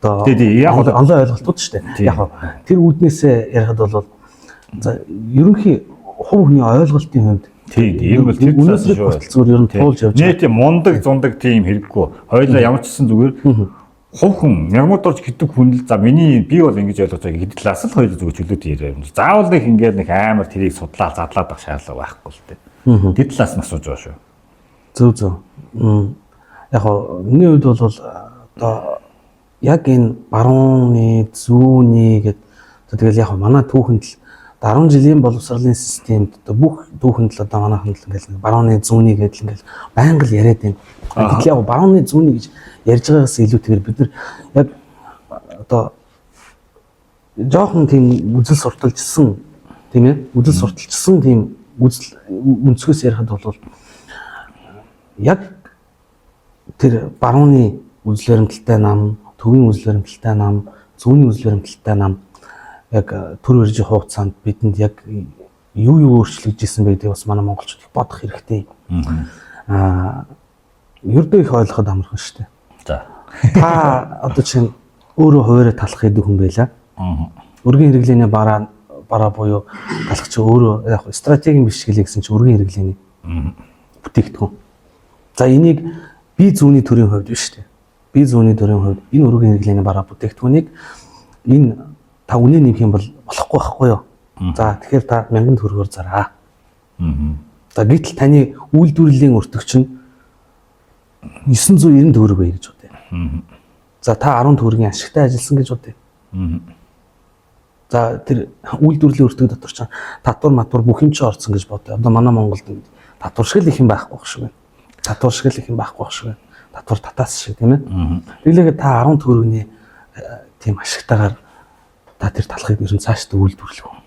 Одоо яг онлайн ойлголтууд шүү дээ. Яг тэр үүднээсээ ярихад бол за ерөнхий хувь хүний ойлголтын хувьд тийм ийм бол тэр талаас шүү. Зүгээр ер нь туулж явж байгаа. Тийм мундаг зундаг тийм хэрэггүй. Хоёулаа ямар ч гэсэн зүгээр хувь хүн нягмууд орж гэдэг хүн л за миний би бол ингэж ойлгож байгаа гэдэг талаас л хоёул зүгээр чөлөөт яриа юм. Заавал нэг ингээд нэг амар тэрийг судлаад задлаад байх шаардлага байхгүй л дээ. Тэр талаас нь асууж байгаа шүү. Зөв. Яг нь миний хувьд бол одоо яг энэ барууны зүүнний гэдэг тэгэл яг манай түүхэнд л 10 жилийн боловсролын системд одоо бүх түүхэнд л одоо манайхан л ингээл барууны зүүнний гэдэл ингээл байнга л яриад байна. Гэтэл яг барууны зүүнний гэж ярьж байгаагаас илүүтэйгээр бид нар яг одоо жоохон тийм үзэл сурталчилсан тийм ээ үзэл сурталчилсан тийм үзэл өнцгөөс ярихад бол яг тэр барууны үзэл баримталтай нам, төвийн үзэл баримталтай нам, зүүнний үзэл баримталтай нам яг төр үржих хугацаанд бидэнд яг юу өөрчлөгдөж исэн бэ гэдгийг бас манай монголчууд их бодох хэрэгтэй. Ердөө их ойлгоход амархан шүү дээ. За. Та одоо чинь өөрөө хуваараа талах гэдэг хүн байлаа. Өргөн хэрэглээний бараа буюу талах чи өөрөө яг стратегийн бишгэлээ гэсэн чи өргөн хэрэглээний бүтээгдэхүүн. За энийг бие зүүнний төрийн хувьд биш үү? Бие зүүнний төрийн хувьд энэ өргөн хэрэглээний бараа бүтээгдэхүүнийг энэ та үнэ нэмэх юм бол болохгүй байхгүй юу? За тэгэхээр та 1000 төгрөгөөр зараа. За гэтэл таны үйлдвэрлэлийн өртөгч нь 990 төгрөг бай гэж бодъё. За та 10 төгрөгийн ашигтай ажилласан гэж бодъё. За тэр үйлдвэрлэлийн өртөг дотор ч татвар матвар бүх юм чи орсон гэж бодъё. Одоо манай Монголд татвар шиг л их юм байхгүй байх шиг байна. Татвар шиг л их юм байхгүй байх шиг байна. Татвар татаас шиг тийм ээ. Тэглээгээ та 10 төгрөгийн тийм ашигтайгаар та тэр талхыг ер нь цаашдаа үйлдвэрлэх үү?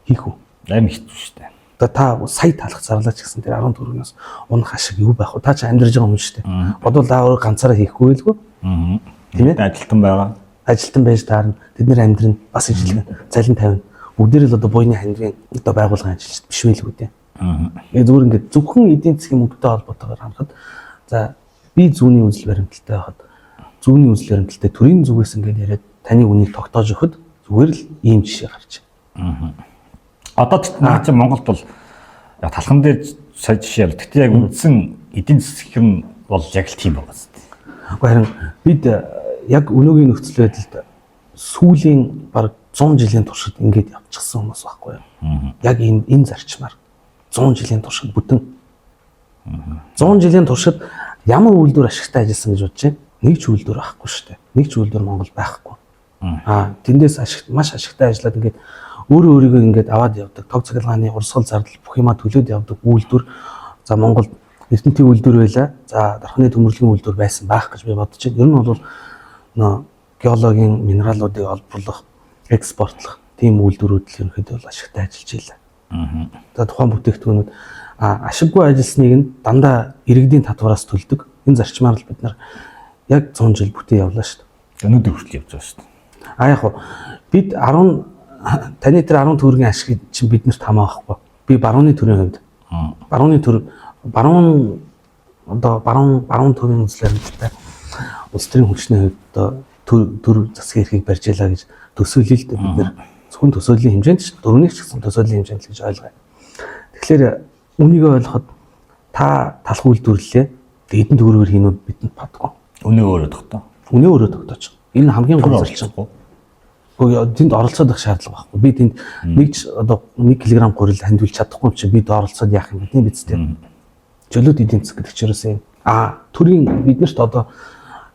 Хийх үү? Амар хэцүү шүү дээ. Одоо та сая талах зарлаач гэсэн тэр 10 төгрөгнөөс унах ашиг юу байх вэ? Та ч амьдарж байгаа юм шүү дээ. Бодвол та өөрөө ганцаараа хийхгүй байлгүй. Тийм ээ? Ажилтан байгаа. Ажилтан байж таарна. Тэд нэр амьдрын бас ижилхэн залин тавина. Бүгдээр л одоо буйны хандгийн одоо байгууллагын ажилчид биш байлгүй дээ. Зүгээр ингээд зөвхөн эдийн засгийн мөнгөтэй холбоотойгоор харахад за би зүүнний үзэл баримталтай байхад зүүнний үзэл баримталтай төрийн зүгээс ингээд яриад таны үнийг тогтоож өгөхөд зүгээр л ийм жишээ гарч байна. Одоо наа чи Монголд бол яг талхан дээр сая жишээ ял. Гэхдээ яг үндсэн эдийн засгийн бол яг л тийм байгаа зү. Харин бид яг өнөөгийн нөхцөл байдалд сүүлийн бараг 100 жилийн туршид ингэж явчихсан хүмүүс байхгүй юу? Яг энэ зарчмаар 100 жилийн туршид бүтэн 100 жилийн туршид ямар үйлдвэр ашигтай ажилласан гэж бодож байна? Нэг ч үйлдвэр байхгүй шүү дээ. Нэг ч үйлдвэр Монгол байхгүй. Тэндээс маш ашигтай ажиллаад ингээд өөрийгөө ингээд аваад явдаг. Тог цахилгааны урсгал зардал бүх юма төлөөд явдаг үйлдвэр. За Монголд эрдэнэтийн үйлдвэр байлаа. За дархны төмөрлөгийн үйлдвэр байсан байх гэж би бодож байна. Ер нь бол нөө геологийн минералуудыг олборлох, экспортлох тийм үйлдвэрүүд л ерөнхийдөө бол ашигтай ажиллаж байлаа. За тухайн бүтээгдэхүүнүүд ашиггүй ажилласныг нь дандаа иргэдийн татвараас төлдөг. Энэ зарчмаар л бид нар яг 100 жил бүтээ явлаа шүү дээ. Өнөөдөр хүртэл явж байгаа шүү дээ. Яг хоо бид 10 таны тэр 10 төгрөгийн ашиг чинь биднэрт хамаахгүй. Би барууны төрийн хувьд барууны төр баруун одоо баруун төвийн үзлэрэндээ улс төрийн хүчний хувьд одоо төр засгийн эрхийг барьж ялаа гэж төсөөлөл л дээ бид нэр зөвхөн төсөөлийн хэмжээнд ч дөрөвний ч гэсэн төсөөлийн хэмжээнд л гэж ойлгоё. Тэгэхээр үнийг ойлгоход та талах үйлдвэрлэлээ эдэн төгрөгөөр хийнүүд бидэнд бодгоо. Үнэ өөрөө тогтоо. Үнэ өөрөө тогтооч. Энэ хамгийн гол зорилго. Гэхдээ тэнд оролцоод байх шаардлага байхгүй. Би тэнд одоо 1 кг гурил хандвилж чадахгүй юм чи бид оролцоод яах юм бэ биз дээ. Жолоод эдийн засаг гэдэг ч ерөөсөө төрийн биднэрт одоо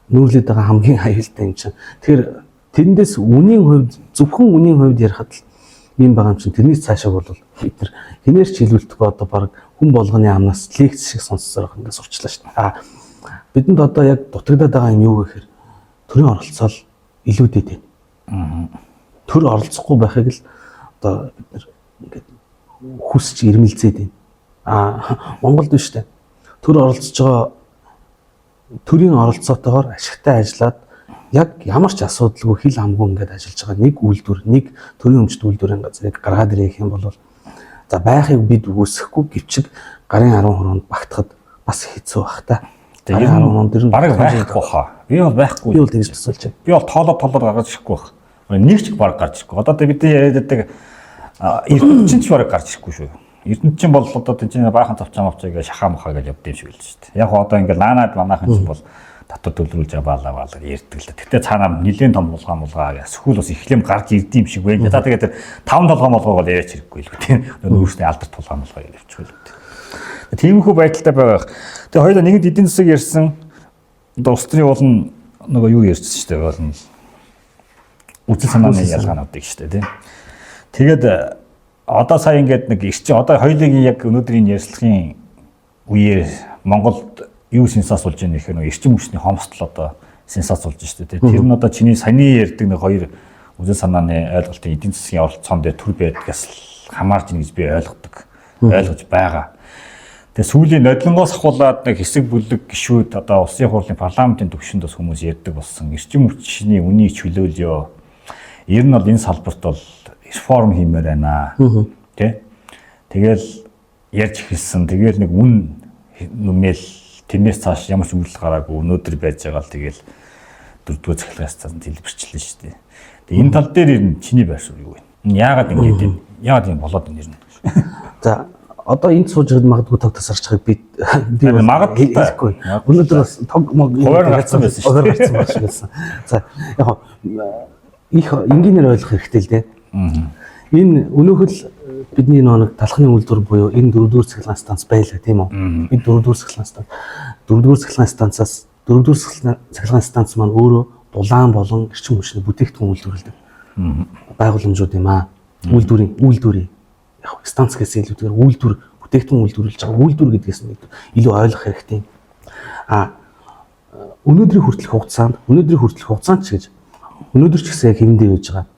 нүүрлээд байгаа хамгийн аюултай юм чинь. Тэгэхээр тэрэндээс үнийн хувьд зөвхөн үнийн хувьд ярихад л юм байгаа юм чинь тэрнээс цаашаа бол бид нар хинээр ч хэлүүлдэггүй одоо баг хүн болгоны амнаас лекц шиг сонссоор ингээд сурчлаа шүү дээ. Бидэнд одоо яг дутагдаад байгаа юм юу гэхээр төрийн оролцоол илүүдэд байна. Төр оролцохгүй байхыг л одоо бид нар ингээд хүсч ирмэлзээд байна. Монголд биш үү? Төр оролцож байгаа төрийн оролцоотойгоор ашигтай ажиллаад яг ямар ч асуудалгүй хил хамгүй ингээд ажиллаж байгаа нэг үйлдвэр, нэг төрийн өмчт үйлдвэрийн газрыг гаргаад ирэх юм бол за байхыг бид үүсэхгүй гэвчиг гарын 10 хороонд багтахад бас хэцүү бах та. Гарын 10 хороонд дэр нь бараг байхгүй хаа. Би бол байхгүй. Би бол тэгж төсөөлж байна. Би бол тоолоод гаргаж ирэхгүй байх. Нэг ч бараг гарч ирэхгүй. Одоо бидний яриад байдаг эрдэнэчин ч бараг гарч ирэхгүй шүү. Эрдэнэчин бол одоо тэнцэн баахан тавчаа мавчаагаа шахаа махаа гэж явд юм шиг л шүү дээ. Яг одоо ингээд лаанаад манайхан ч бол татвар төлрүүлж баалаа ярьдаг л. Тэгтээ цаанаа нэлийн том булгаа сөхүүл бас ихлэм гарч ирд юм шиг байна. За тэгээд 5 толгой молгоо бол яриач хэрэггүй л тийм. Өөрөөсөө алдарт булгаа молгоо явчихгүй л. Тиймэрхүү байдалтай байгаа. Тэгээ хоёулаа нэгд эдийн засаг ярьсан. Одоо улс төрийн болон нөгөө юу ярьсан шүү дээ. Болно. Үйл санааны ялгаануудыг шүү дээ тийм. Тэгээд одоо сая ингээд нэг ирчин одоо хоёулын яг өнөөдрийн ярилцлагын үеэр Монголд юу сенсац болж байгаа нөхөр нөө эрчим хүчний хомсдол одоо сенсац болж шүү дээ. Тэр нь одоо чиний саяны ярьдаг нэг хоёр үйл санааны ойлголтын эдийн засгийн оролцоон дээр төр байдгаас хамаарч ийн гэж би ойлгож байгаа. Тэгээ сүүлийн нодлонгоос ахуулаад нэг хэсэг бүлэг гишүүд одоо улсын хурлын парламентын түвшинд бас хүмүүс ярьдаг болсон. Эрчим хүчний үнийг чөлөөлё. Ер нь бол энэ салбарт бол реформ хиймээр байна. Тэ? Тэгэл ярьж эхэлсэн. Тэгэл нэг үн нүмэл тэрнээс цааш ямар ч үйл гараагүй өнөөдөр байж байгаа л тэгэл 4-р цахилгаан станцанд хэлбэрчлээ шүү дээ. Тэгээ энэ тал дээр ер нь чиний байр суурь юу вэ? Яагаад ингэж юм? Яагаад юм болоод байна ер нь? За одоо энд сууж ирээд магадгүй тог тасарчихыг би магадгүй. Өнөөдөр бас тог хуваар гарсан байсан шүү дээ. Хуваар гарсан байх шиг байсан. За яг их энгийнээр ойлгох хэрэгтэй л дээ. Энэ өнөөхөл бидний нэг талхны үйлдвэр буюу энэ 4-р цахилгаан станц байлаа тийм үү? Энэ 4-р цахилгаан станц. 4-р цахилгаан станцаас 4-р цахилгаан станц маань өөрөө дулаан болон эрчим хүчний бүтээгдэхүүн үйлдвэрлэдэг байгууламжууд юм аа. Үйлдвэрийн яг станц гэсэн илүүтэйгээр үйлдвэр бүтээгдэхүүн үйлдвэрлэж байгаа. Үйлдвэр гэдгээс нь илүү ойлгох хэрэгтэй. Өнөөдрийн хүртэлх хугацаанд ч гэж өнөөдөр ч гэсэн яг хэрэндээ байж байгаа.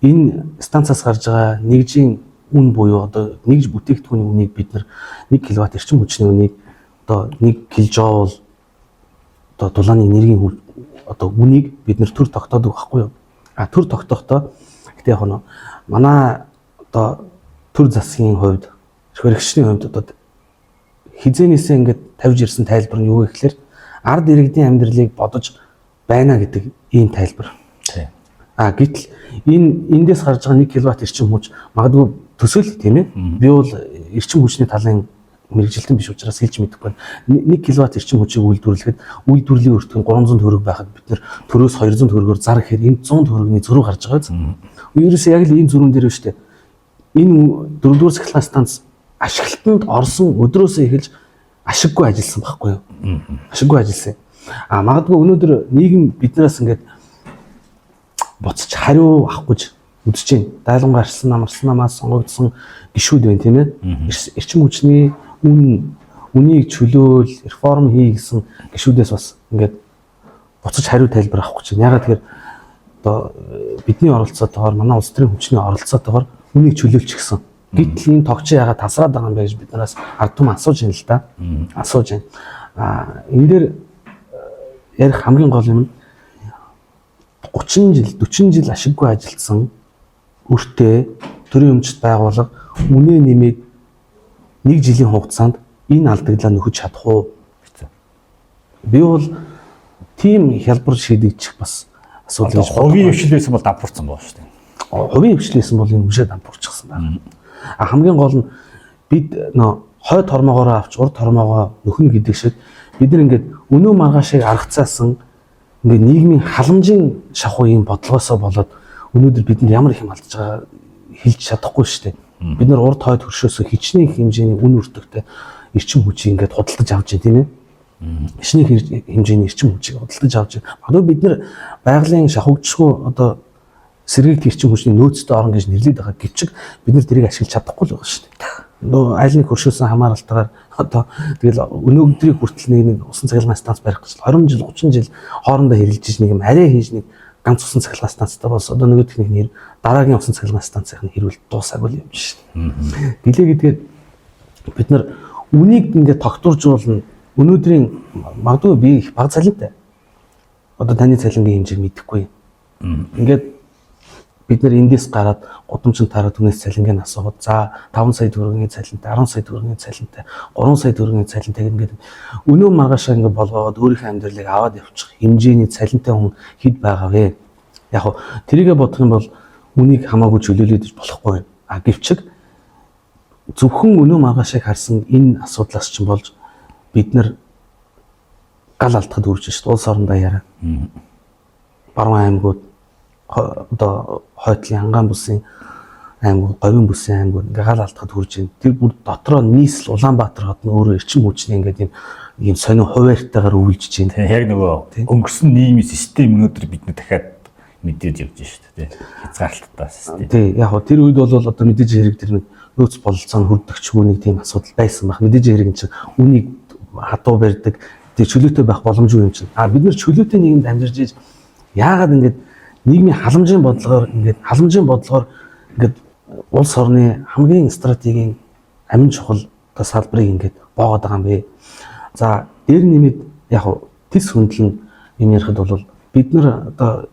Энэ станцаас гарч байгаа нэгжийн үн буюу одоо нэгж бүтээгдэхүүний үнийг бид нар 1 кВт эрчим хүчний үнийг одоо 1 кJ одоо дулааны энергийн одоо үнийг бид нар төр тогтоодог байхгүй юу? Төр тогтохдоо гэтээ яг нь манай одоо төр засгийн хувьд хөрөгчний хувьд одоо хизээнээсээ ингээд тавьж ирсэн тайлбар нь юу вэ гэхээр ард иргэдийн амьдралыг бодож байна гэдэг ийм тайлбар. Гэтэл эндээс гарч байгаа 1 кВт эрчим хүч магадгүй төсөөлөх тийм ээ. Би бол эрчим хүчний талын мэрэгжилтэн биш учраас хэлж мэдэхгүй байна. 1 кВт эрчим хүчийг үйлдвэрлэхэд үйлдвэрлэлийн өртгөн 300 төгрөг байхад бид нэр төрөөс 200 төгрөгөөр зар гэхээр энэ 100 төгрөгийн зөрүү гарч байгаа биз. Ерөөсөө яг л энэ зөрүүн дээр шүү дээ. Энэ 4-р цахилгаан станц ашиглалтанд орсон өдрөөсөө эхэлж ашиггүй ажилласан байхгүй юу? Ашиггүй ажилласан. Магадгүй өнөөдөр нийгэм биднээс ингээд буцаж хариу авахгүйж үзэж байна. Дайлангаа арсан намаас сонгогдсон гишүүд байна тийм ээ. Эрчим хүчний үнийг чөлөөл, реформ хий гэсэн гишүүдээс бас ингээд буцаж хариу тайлбар авах гэж байна. Ягаад тэгэхээр одоо бидний оролцоотойгоор манай улс төрийн хүчний оролцоотойгоор үнийг чөлөөлчих гэсэн. Гэтэл энэ тогч яагаад тасраад байгаа юм бэ гэж бид нараас ард түмэн асууж байна л да. Асууж байна. Энэ дээр ярих хамгийн гол юм 30 жил 40 жил ашиггүй ажилласан өртөө төрийн өмчт байгууллага үнэ нэмээд 1 жилийн хугацаанд энэ алдагдлаа нөхөж чадах уу? Би бол тийм хялбар шийдэгдчих бас асуудал гэж хувийн хвшил байсан бол дампуурсан байна шүү дээ. Хувийн хвшлээсэн бол энэ үшээ дампуурчихсан байна. Хамгийн гол нь бид нөө хойд хормоогоороо авч урд хормоогоо нөхнө гэдэг шиг бид нар ингээд өнөө маргаашийг аргацаасан ингээд нийгмийн халамжийн шахуу юм бодлогоосоо болоод өнөөдөр бид нар ямар их юм алдаж байгаа хэлж чадахгүй шүү дээ. Бид нар урд хойд хөршөөсөө хичнээн их хэмжээний үн өртөгтэй эрчим хүчийг ингээд худалдаж авч байна тийм ээ. Хичнээн хэмжээний эрчим хүчийг худалдаж авч байна. Одоо бид нар байгалийн шахуугчгүй одоо сэргийгт эрчим хүчний нөөцтэй орон гэж нэрлэдэг байгаа гэвч бид нар тэрийг ашиглаж чадахгүй л байгаа шүү дээ. Нөө аль нэг хөршөөсөн хамааралтаар одоо тэгэл өнөөдрийг хүртэл нэг усан цахилгаан станц барих гэж 20 жил 30 жил хоорондоо хэрэлжиж нэг юм арай хийж нэг ганц усан цахилгаан станцтай болсон. Одоо нөгөө техник нэр дараагийн усан цахилгаан станцын хэрүүл дуусаагүй юм шүү дээ. Гэлээ гэдгээр бид нар үнийг ингээд тогтворжуулна. Өнөөдрийн магадгүй би их бага цалинтай. Одоо таны цалингийн хэмжээг мэдэхгүй. Ингээд бид нар эндээс гараад гудамжинд тараад түнээс цалингийн асуугаад за 5 сая төгрөгийн цалинтай 10 сая төгрөгийн цалинтай 3 сая төгрөгийн цалинтай ингээд өнөө маргаашаа ингээд болгоод өөрийнхөө амьдралыг аваад явчих хэмжээний цалинтай хүн хэд байгаа вэ? Яг хөө тэрийгэ бодох юм бол үнийг хамаагүй чөлөөлөж болохгүй. Гэвч зөвхөн өнөө маргаашааг харсан энэ асуудлаас ч болж бид нар гал алдахад үрж шүү дээ. Улс орондоо яриа. Баруун аймагуд одоо хойтлын ангаан бүсийн аймаг, говийн бүсийн аймаг ингээ гал алдахад хүрж байна. Тэр бүр дотроо нийслэл Улаанбаатар хот нь өөрөө эрчим хүчний ингээ ийм сонин хуваарьтайгаар өвлжж байна. Яг нөгөө өнгөрсөн нийгмийн систем өнөөдөр бид дахиад мэдээж явж байна шүү дээ. Хязгаарлалттай систем. Тий, яг хөө тэр үед бол одоо мэдээж хэрэг тэр нэг нөөц бололцоо хүрдэгчгүй нэг тийм асуудал байсан баг. Мэдээж хэрэг энэ чинь үнийг хатуу барьдаг, тэр чөлөөтэй байх боломжгүй юм чинь. Бид нар чөлөөтэй нийгэмд амьдарч ийж яагаад ингэж нийгмийн халамжийн бодлогоор ингээд улс орны хамгийн стратегийн амин чухал одоо салбарыг ингээд боогод байгаа юм бэ. За дээр нэмээд яг тис хөндлөн юм ярихад бол бид нар одоо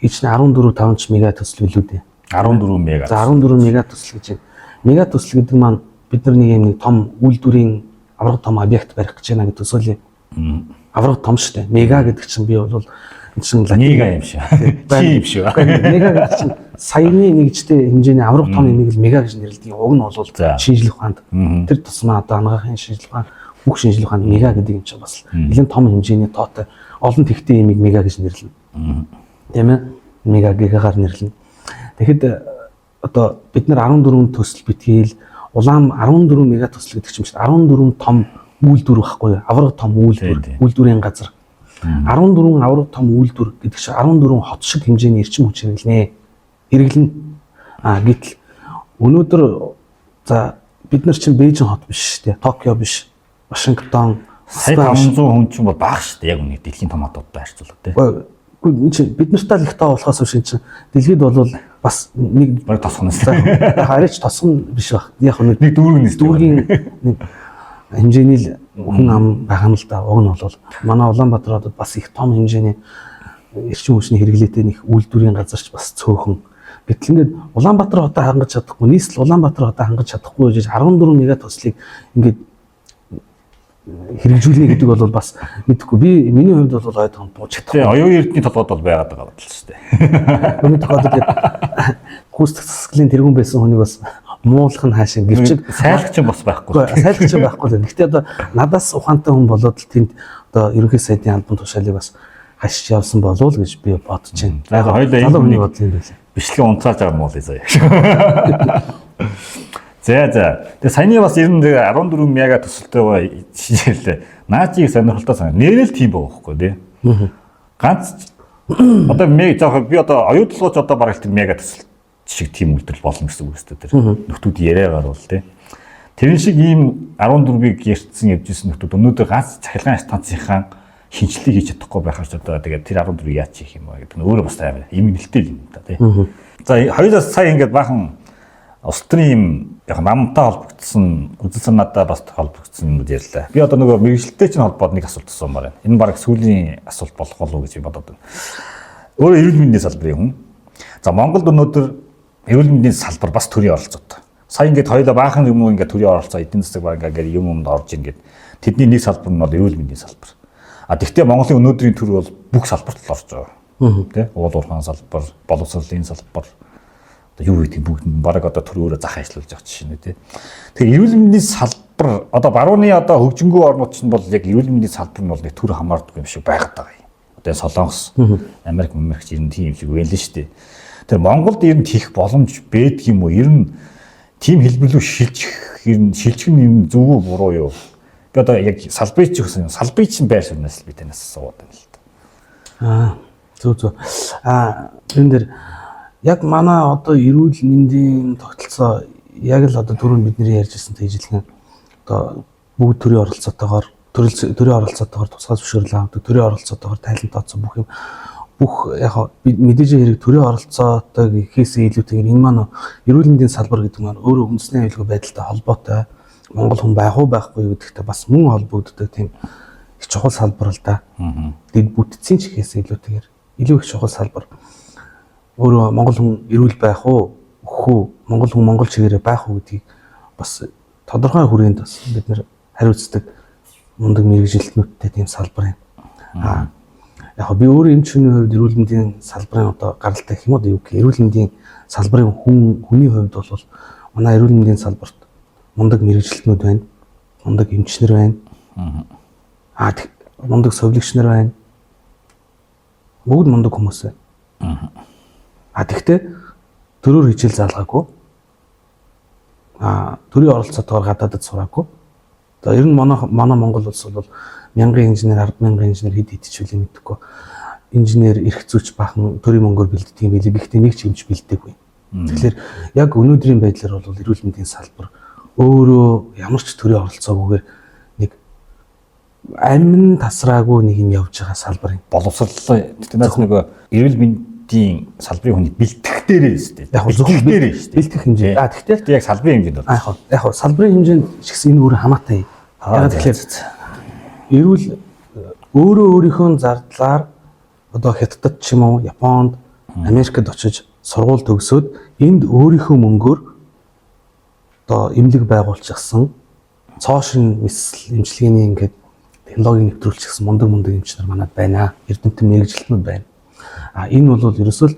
ичнэ 14-5 мега төсөл билүү дээ. 14 мега. За 14 мега төсөл гэж байна. Мега төсөл гэдэг маань бид нар нэг том үйлдвэрийн авраг том объект барих гэж байна гэдэг төсөл юм. Авраг том шүү дээ. Мега гэдэг чинь би бол чинь мега юм шиг. Чи юм шиг. Мега гэдэг чинь саяны нэгжтэй хэмжээний авраг том юмыг л мега гэж нэрлэдэг. Уг нь бол шинжлэх ухаанд тэр тусмаа одоо анагаахын шинжлэх ухаан, бүх шинжлэх ухаанд мега гэдэг юм чинь бас нэлээд том хэмжээний тоотой олон тэгтээ юмыг мега гэж нэрлэнэ. Тийм ээ? Мега гигагаар нэрлэнэ. Тэгэхэд одоо бид нар 14 төсөл битгээл улаан 14 мега төсөл гэдэг чинь 14 том үйлдвэр байхгүй юу? Авраг том үйлдвэрийн газар. 14 авраг том үйлдвэр гэдэг чинь 14 хот шиг хэмжээний эрчим хүч хэрэглэнэ. Гэтэл өнөөдөр за бид нар чинь Бээжин хот биш шүү дээ. Токио биш. Вашингтон 500 хүн чинь бол бага шүү дээ. Яг үнэ дэлхийн том хотуудтай харьцуулбал тий. Энэ чинь бид нартай л их тоо болохоос биш чинь дэлхийд бол бас нэг баг тосгоноос хараач тосгон биш баг. Яг нэг дүүргийн нэг хэмжээний л хүн ам байгаа юм л да. Уг нь бол манай Улаанбаатар хотод бас их том хэмжээний эрчим хүчний хэрэглээтэй нэг үйлдвэрийн газарч бас цөөхөн. Гэтэл ингээд Улаанбаатар хотоо хангаж чадахгүй, нийслэл Улаанбаатар хотоо хангаж чадахгүй гэж 14 мега төслийг ингээд хэрэгжүүлнэ гэдэг бол бас мэдэхгүй. Миний хувьд бол ойлгох бууж чадахгүй. Оюун эрдний толгойд бол байгаад байгаа бодлоо шүү дээ. Өнөөдөр тохиолдолд гүйцэтгэх засаглалын тэргүүн байсан хүнийг бас муулах нь хаашаа гэрчиг сайлгч юм бас байхгүй. Сайлгч юм байхгүй л. Гэхдээ одоо надаас ухаантай хүн болоод л тэнд одоо ерөнхий сайдын албан тушаалыг бас хашиж явсан болов уу гэж би бодож байна. Яг хоёулаа энэ хүний бодлоо юм байна. Бичлэг унтрааж байгаа муу л заяа. За. Тэгээ саяны бас 14 мега төсөлтэй шийдэлээ. Наачиг сонирхолтой санаа. Нэрэл тийм байгаа байхгүй тий. Ганц одоо жоох би одоо оюутлууч одоо бараг тийм мега төсөл шиг тийм үйлдэл болно гэсэн үг өстэй тэр. Нөхдүүд яриагаар бол тий. Тэрэн шиг ийм 14-ийг ярьсан явжсэн нөхдүүд өнөөдөр ганц цахилгаан станцынхаа хинчлэлийг хийж чадахгүй байхаар ч одоо тэгээд тэр 14-ийг яаж хийх юм бэ гэдэг нь өөрөө бас амар юм нэлтэй юм да тий. За хоёулаа сая ингээд баахан улс төрийн юм яг намтай холбогдсон үзэл санаатай бас холбогдсон юм ярьлаа. Би одоо нөгөө мэргэжилттэй чинь холбоод нэг асуулт асуумаар байна. Энэ баг сүүлийн асуулт болох болов уу гэж би бодоод байна. Өөрөө эрүүл мэндийн салбарын хүн. За Монголд өнөөдөр эрүүл мэндийн салбар бас төрийн оролцоотой. Сая ингээд хоёулаа баахан юм уу ингээд төрийн оролцоо эдийн засаг баг ингээд юм орж ингээд тэдний нэг салбар нь бол эрүүл мэндийн салбар. Тэгвэл Монголын өнөөдрийн төр бол бүх салбарт л орж байгаа. Тэ уул уурхайн салбар, боловсролын салбар юу гэдэг бүгд баг одоо төр өөрөө зах ажиллуулж байгаа жишээ нэ тий. Тэгэхээр эрүүл мэндийн салбар одоо барууны одоо хөгжингөө орнууд чинь бол яг эрүүл мэндийн салбар нь бол нэг төр хамаардаг юм шиг байгаад байгаа юм. Одоо Солонгос, Америк ер нь тийм шиг байлаа шүү дээ. Тэр Монголд ер нь хийх боломж байдаг юм уу? Ер нь тийм хэлбэрлүү шилжих нь зөв үү буруу юу? Би одоо яг салбарыг ч гэсэн салбарыг чинь байр сууриас би танаас асууад байна л да. Зөв. Энэ дэр яг манай одоо эрүүл мэндийн тогтолцоо яг л одоо түрүүн бидний ярьж ирсэн тэжлэгэн одоо бүгд төрийн оролцоотойгоор төрийн оролцоотойгоор тусгай зөвшөөрөл авдаг, төрийн оролцоотойгоор тайлан тооцсон бүх яг мэдээж хэрэг төрийн оролцоотой гэхээсээ илүүтэйгээр энэ маань эрүүл мэндийн салбар гэдэг маань өөрөө үндэсний аюулгүй байдалтай холбоотой Монгол хүн байх уу байхгүй юу гэдэгтэй бас мөн холбогддог тийм их чухал салбар л да. Дэд бүтцийн ч гэхээсээ илүүтэйгээр илүү их чухал салбар. Өөрөө Монгол хүн эрүүл байх уу, өгөх үү, Монгол хүн Монгол чигээрээ байх уу гэдгийг бас тодорхой хүрээнд бас бид нэр хариуцдаг мундаг мэргэжилтнүүдтэй тийм салбар юм. Яг би өөрөө энэ чиний хувьд эрүүл мэндийн салбарын одоо гаралтай гэх юм уу юу гэх эрүүл мэндийн салбарын хүний хувьд бол манай эрүүл мэндийн салбарт мундаг мэргэжилтнүүд байна, мундаг эмчнэр байна. Мундаг совлогч нар байна. Бүгд мундаг хүмүүс байна. Тэгтээ төрөөр хичээл заалгаагүй. Төрийн оролцоотойгоор гадаадд сураагүй. За ер нь манай Монгол улс бол 1000 инженер, 100000 инженер хэд ч үгүй мэдхгүй. Инженер, эрх зүйч бахан төрийн мөнгөөр бэлддэг юм билээ. Гэхдээ нэг ч юмч бэлдээгүй. Тэгэхээр яг өнөөдрийн байдлаар бол эрүүл мэндийн салбар өөрөө ямар ч төрийн оролцоогүйгээр нэг амин тасраагүй нэг юм явж байгаа салбар юм. Боловсролтой тэднээс нөгөө эрүүл мэндийн салбарын хүний бэлтгэх дээрээ шүү дээ. Яг зөвхөн дээрээ шүү дээ. Бэлтгэх хэмжээ. Тэгтээ яг салбарын хэмжээнд бол. Яг салбарын хэмжээнд ч гэсэн энэ өөр хамаатай. Яг тэгэхээр эрүүл өөрөө өөрийнхөө зардлаар одоо Хятадд ч юм уу, Японд, Америкт очиж сургууль төгсөөд энд өөрийнхөө мөнгөөр одоо эмнэлэг байгуулчихсан цоошин мэсэл эмчилгээний ингээд технологиг нэвтрүүлчихсэн мундаг эмчнэр манад байна. Эрдэмтэн мэргэжилтнүүд байна. Энэ бол ерөөсөө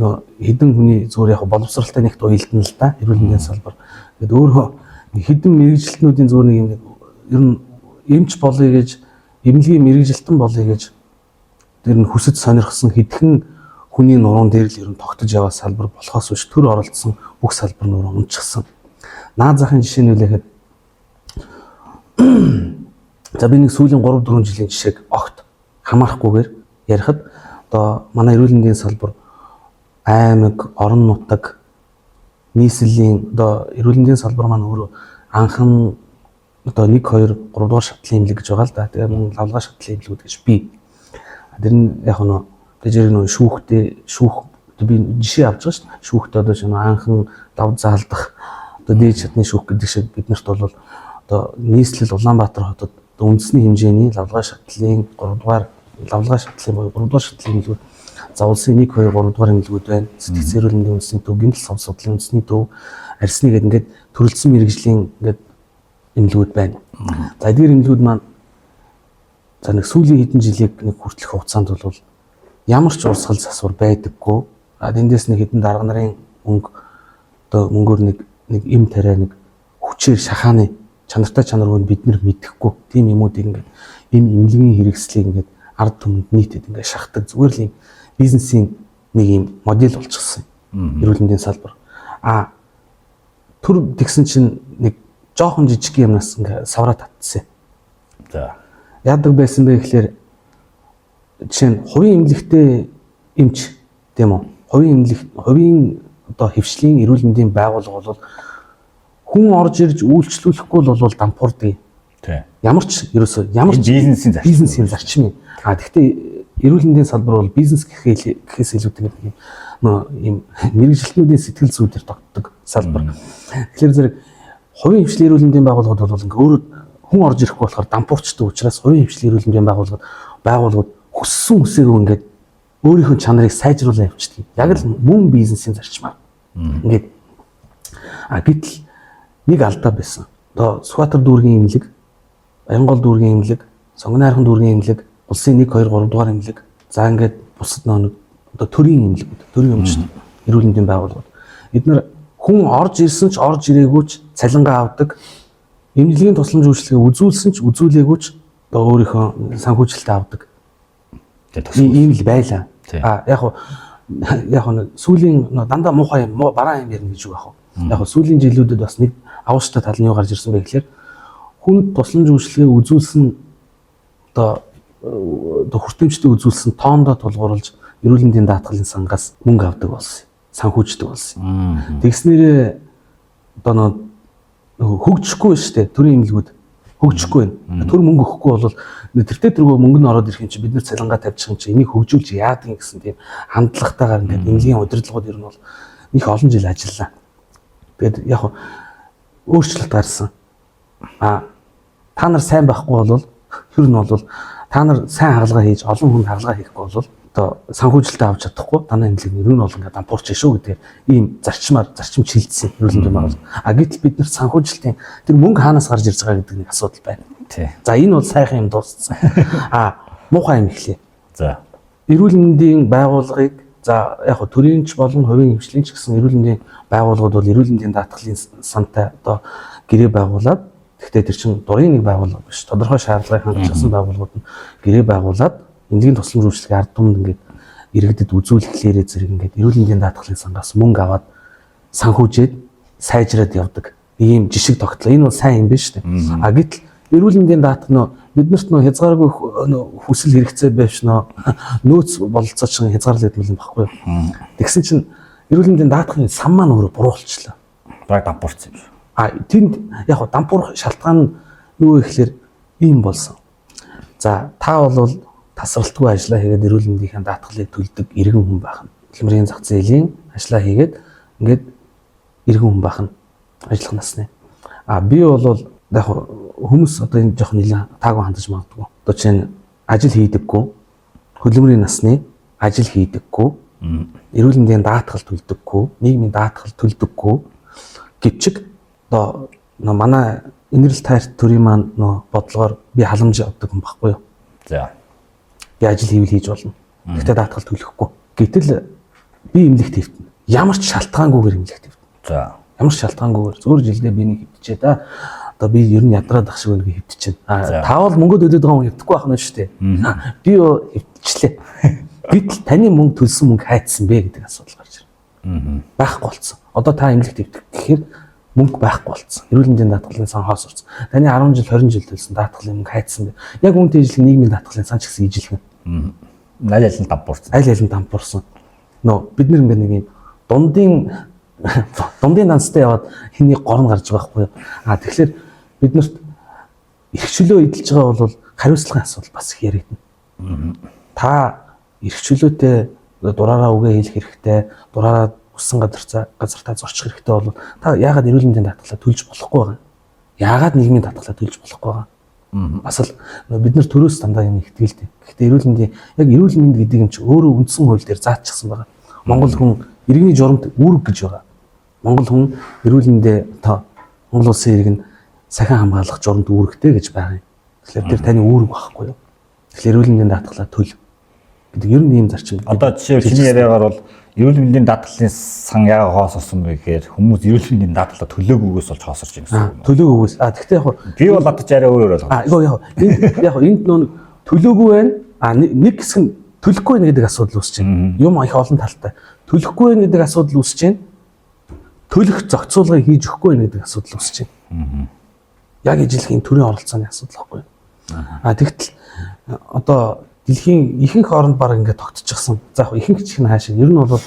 нөө хэдэн хүний зүгээр яг боловсралтай нэгт уялдана л да. Эрүүл мэндийн салбар. Тэгэд өөрөө хэдэн мэргэжилтнүүдийн зүгээр нэг юм ер нь эмч болъё гэж эмнэлгийн мэргэжилтэн болъё гэж тэр нь хүсэж сонирхсан хэдхэн хүний нуруунд дээр л ер нь тогтож яваа салбар болохоос биш төр оролцсон бүх салбар нуруу унчихсан. Наад захын жишээ нь үлээхэд за би нэг сүүлийн 3-4 жилийн жишээг огт хамаарахгүйгээр ярихад одоо манай эрүүл мэндийн салбар аймаг, орон нутаг нийслэлийн одоо эрүүл мэндийн салбар маань өөрөө анхан одоо 1 2 3 дугаар шатлын эмнэлэг гэж байгаа л да. Тэгээ мөн лавлгаа шатлын эмнэлгүүд гэж би. Тэр нь яг нөө тэжээр нөө шүүх би жишээ авч байгаа шүү дээ. Шүүхтэй одоо ч анхан лав заалдах одоо дээд шатны шүүх гэдэг шиг биднэрт бол одоо нийслэл Улаанбаатар хотод үндэсний хэмжээний лавлгаа шатлын 3 дугаар лавлгаа шатлын боёо 3 дугаар шатлын эмнэлгүүд завлсын 1 2 3 дугаар эмнэлгүүд байна. Сэтгцэн эрүүл мэндийн үндэсний төв, гэмтэл сав судлалын үндэсний төв, арсны гэдэг ингээд төрөлцсөн мэргэжлийн ингээд эмнэлгүүд байна. За эдгээр эмнэлгүүд маань за нэг сүүлийн хэдэн жилийн нэг хүртэлх хугацаанд бол ямар ч урсгал засвар байдаггүй. Эндээс нэг хэдэн дарга нарын одоо мөнгөөр нэг эм тариа нэг хүчээр шахааны чанартай чанаргүй бид нар мэдэхгүй. Тийм юмуудыг ингээд эмнэлгийн хэрэгслийг ингээд ард түмэнд нийтэд ингээд шахдаг зүгээр л юм бизнесийн нэг юм модель болчихсон. Эрүүл мэндийн салбар. Түр тэгсэн чинь нэг жоохон жижиг юмнаас ингээд савраа татсан. За. Яадаг байсан бэ гэхээр жишээ нь хувийн эмнэлэгтэй эмч тийм үү? Хувийн одоо хэвшлийн эрүүл мэндийн байгууллага бол хүн орж ирж үйлчлүүлэхгүй бол дампуурдаг. Тийм. Ямар ч бизнесийн зарчим юм. Гэхдээ эрүүл мэндийн салбар бол бизнес гэхээс илүүтэйгээр юм мэргэжилтнүүдийн сэтгэл зүйдээр тогтдог салбар. Тэгэхээр зэрэг хувийн хвшлийн эрүүл мэндийн байгууллагууд бол ингээ өөрөө хүн орж ирэхгүй болохоор дампуурчдаг учраас хувийн хвшлийн эрүүл мэндийн байгууллагууд хүссэн үсээгүй ингээд өөрийнхөө чанарыг сайжруулан явуулдаг. Яг л мөн бизнесийн зарчмаар. Ингээд гэтэл нэг алдаа байсан. Одоо Сүхбаатар дүүргийн эмнэлэг, Баянгол дүүргийн эмнэлэг, Сонгон найрхан дүүргийн эмнэлэг, улсын 1 2 3 дугаар эмнэлэг за ингээд бусад нэг одоо төрийн эмнэлэг төрийн өмчт эрүүл мэндийн байгууллагууд эдгээр хүн орж ирсэн ч орж ирээгүй ч цалингаа авдаг эмнэлгийн тусламж үйлчилгээ үзүүлсэн ч үзүүлээгүй ч одоо өөрийнхөө санхүүжилтээ авдаг ийм л байлаа. Яг нь сүүлийн дандаа муухай юм бараа юм ярина гэж юу яг сүүлийн жилүүдэд бас нэг авууштай тал нь юу гарч ирсэн бэ гэхээр хүн тусламж үйлчилгээ үзүүлсэн одоо хүртээмжтэй үзүүлсэн тоондоо тулгуурлаж эрүүл мэндийн даатгалын сангаас мөнгө авдаг болсон. Санхүүждэг болсон. Тэгснээрээ одоо хөгжихгүй шүү дээ. Төрийн эмнэлгүүд хөгжихгүй байна. Төр мөнгө өгөхгүй бол тэртээ тэргөө мөнгө нь ороод ирэх юм чи бид нар цалингаа тавьчих юм чи энийг хөгжүүлж яадаг юм гэсэн тийм хандлагатайгаар ингээд эмнэлгийн удирдлагууд ер нь бол их олон жил ажиллаа. Тэгээд яг өөрчлөлт гарсан. Та нар сайн байхгүй бол ер нь бол та нар сайн хаалгаа хийж олон хүнд хаалгаа хийхгүй бол одоо санхүүжилтээ авч чадахгүй танай эмнэлэг ер нь бол ингээд дампуурч шүү гэдэг ийм зарчим шилжсэн эрүүл мэндийн байгууллага. Гэтэл бид нар санхүүжилтийн тэр мөнгө хаанаас гарч ирж байгаа гэдэг нэг асуудал байна. За энэ бол сайхан юм дууссан. Муухай юм эхлэе. За эрүүл мэндийн байгууллагыг за яг хөө төрийнч болон хувийн хвшлийн ч гэсэн эрүүл мэндийн байгууллагууд бол эрүүл мэндийн даатгалын сантай одоо гэрээ байгуулад гэхдээ тэр чинь дурын нэг байгууллага биш. Тодорхой шаардлагыг хангасан байгууллагууд нь гэрээ байгуулад эмнэлгийн тусламж үйлчилгээ ард түмэнд ингээд иргэдэд үзүүлэхлээрээ зэрэг ингээд эрүүл мэндийн даатгалын сангаас мөнгө аваад санхүүжээд сайжраад явдаг. Ийм жишг тогтлоо. Энэ бол сайн юм биш үү? Гэтэл эрүүл мэндийн даатгал биднэрт хязгааргүй хүсэл хэрэгцээ байвч нөөц бололцооч хязгаарлалт гэдэг юм баггүй. Тэгсэн чинь эрүүл мэндийн даатгалын сан маань өөрөө буруу болчихлоо. Баг дампуурсан юм шүү. Тэнд яг дампуурах шалтгаан нь юу гэхээр ийм болсон. За та бол тасралтгүй ажиллаа хийгээд эрүүл мэндийн даатгалыг төлдөг иргэн хүн байх нь. Хөдөлмөрийн зах зээлийн ажиллаа хийгээд ингээд иргэн хүн байх нь ажиллах насны. Би бол яг хүмүүс одоо энэ жоох нэлээд таагүй хандаж магадгүй. Одоо чинь ажил хийдэггүй, хөдөлмөрийн насны ажил хийдэггүй, эрүүл мэндийн даатгал төлдөггүй, нийгмийн даатгал төлдөггүй гэвчиг одоо манай инэрэл тайрт төрийн маань бодлогоор би халамж авдаг хүн байхгүй юу? За. Би ажил хийвэл хийж болно. Гэхдээ даатгал төлөхгүй. Гэтэл би эмнэлэгт хэвтэнэ. Ямар ч шалтгаангүйгээр эмнэлэгт хэвтэнэ. За. Ямар ч шалтгаангүйгээр зөөр жилдээ би нэг хэвтчихээ да. Одоо би ер нь ядраад ах шиг нэг хэвтчихээн. Та бол мөнгө төлөд байгаа хүн хэвтэхгүй байх нь шүү дээ. Би хэвтчихлээ. Гэтэл таны мөнгө төлсөн мөнгө хайцсан бэ гэдэг асуудал гарч ирнэ. Байхгүй болцсон. Одоо та эмнэлэгт хэвтэх гэхээр мөнгө байхгүй болцсон. Эрүүл мэндийн даатгалын сан хоос орсон. Таны 10 жил 20 жил төлсөн даатгалын мөнгө хайцсан бэ. Яг үүнтэй ижилхэн нийгмийн даатгалын сан ч гэсэн ижилхэн. Аль аль нь дампуурсан. Аль аль нь дампуурсан. Бид нэр ингээд нэг юм дундын данстай яваад хэний гор нь гарч байгаа байхгүй юу. Тэгэхээр биднэрт эрхчлөө эдэлж байгаа бол хариуцлагын асуудал бас их яригдана. Та эрхчлөөтэй дураараа үгээ хэлэх хэрэгтэй, дураараа өссөн газартаа зорчих хэрэгтэй бол та яагаад эрүүл мэндийн даатгалаа төлж болохгүй байгаа юм? Яагаад нийгмийн даатгалаа төлж болохгүй байгаа? Бас л бид нар төрөөс дандаа юм ихтгэлтэй. Гэхдээ эрүүл мэндийн яг эрүүл мэнд гэдэг юм чи өөрөө үндсэн хууль дээр заачсан байгаа. Монгол хүн иргэний журамт үүрэг гэж байгаа. Монгол хүн эрүүл мэндээ Монгол улсын иргэн сахин хамгаалах журамт үүрэгтэй гэж байгаа юм. Тэгэхээр тэр таны үүрэг байхгүй юу? Тэгэхээр эрүүл мэндийн даатгалаа төлөв гэдэг ер нь ийм зарчим. Одоо жишээ чиний яриагаар бол эрүүл мэндийн даатгалын сан яагаад хоос орсон бэ гэхээр хүмүүс эрүүл мэндийн даатгалаа төлөөгүйгээс болж хоос орж байгаа юм. Төлөөгүйгээс. Гэхдээ яг би бол одоо ч арай өөрөөр ойлгоо. Яг энд нөө төлөөгүй байна. Нэг хэсэг нь төлөхгүй байх гэдэг асуудал үүсэж байна. Юм их олон талтай. Төлөхгүй байх гэдэг асуудал үүсэж байна. Төлөх зохицуулгыг хийж өгөхгүй байх гэдэг асуудал үүсэж байна. Яг ижилхэн төрийн оролцооны асуудал байхгүй юу? Тэгтэл одоо дэлхийн ихэнх оронд баг ингээд тогтчихсан. За яг ихэнх чих нь хаашаа. Ер нь бол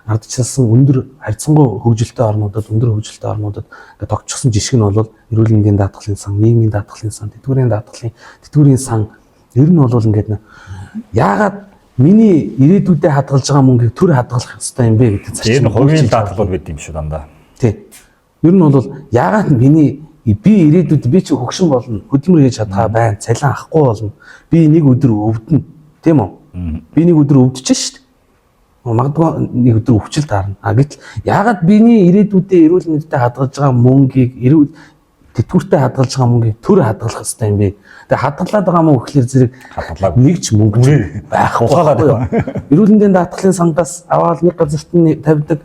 ардчилсан өндөр харьцангуй хөгжилтэй орнуудад, өндөр хөгжилтэй орнуудад ингээд тогтчихсан жишг нь бол эрүүл мэндийн даатгалын сан, нийгмийн даатгалын сан, тэтгэврийн сан ер нь бол ингээд яагаад миний ирээдүйдээ хадгалж байгаа мөнгийг төр хадгалах ёстой юм бэ гэдэг зарчим. Энэ хувийн даатгал байд юм шүү дандаа. Тий. Ер нь бол яагаад миний би ирээдүйд би чи хөгшин болно, хөдөлмөр хийж чадхаа байна, цалин авахгүй болно. Би нэг өдөр өвдөнө, тийм үү? Би нэг өдөр өвдөж шít. Магадгүй нэг өдөр өвчл таарна. Гэтэл яагаад биний ирээдүйдээ эрүүл мэндэд хадгалж байгаа мөнгийг тэтгэвртэй хадгалж байгаа мөнгөийг төр хадгалах хэрэгтэй юм бэ. Тэгээ хадгалаад байгаа мөн гэхэлэр зэрэг Хадгалаад нэг ч мөнгө байхгүй узгаалаад. эрүүл мэндийн даатгалын сангаас аваад нэг газарт нь тавьдаг,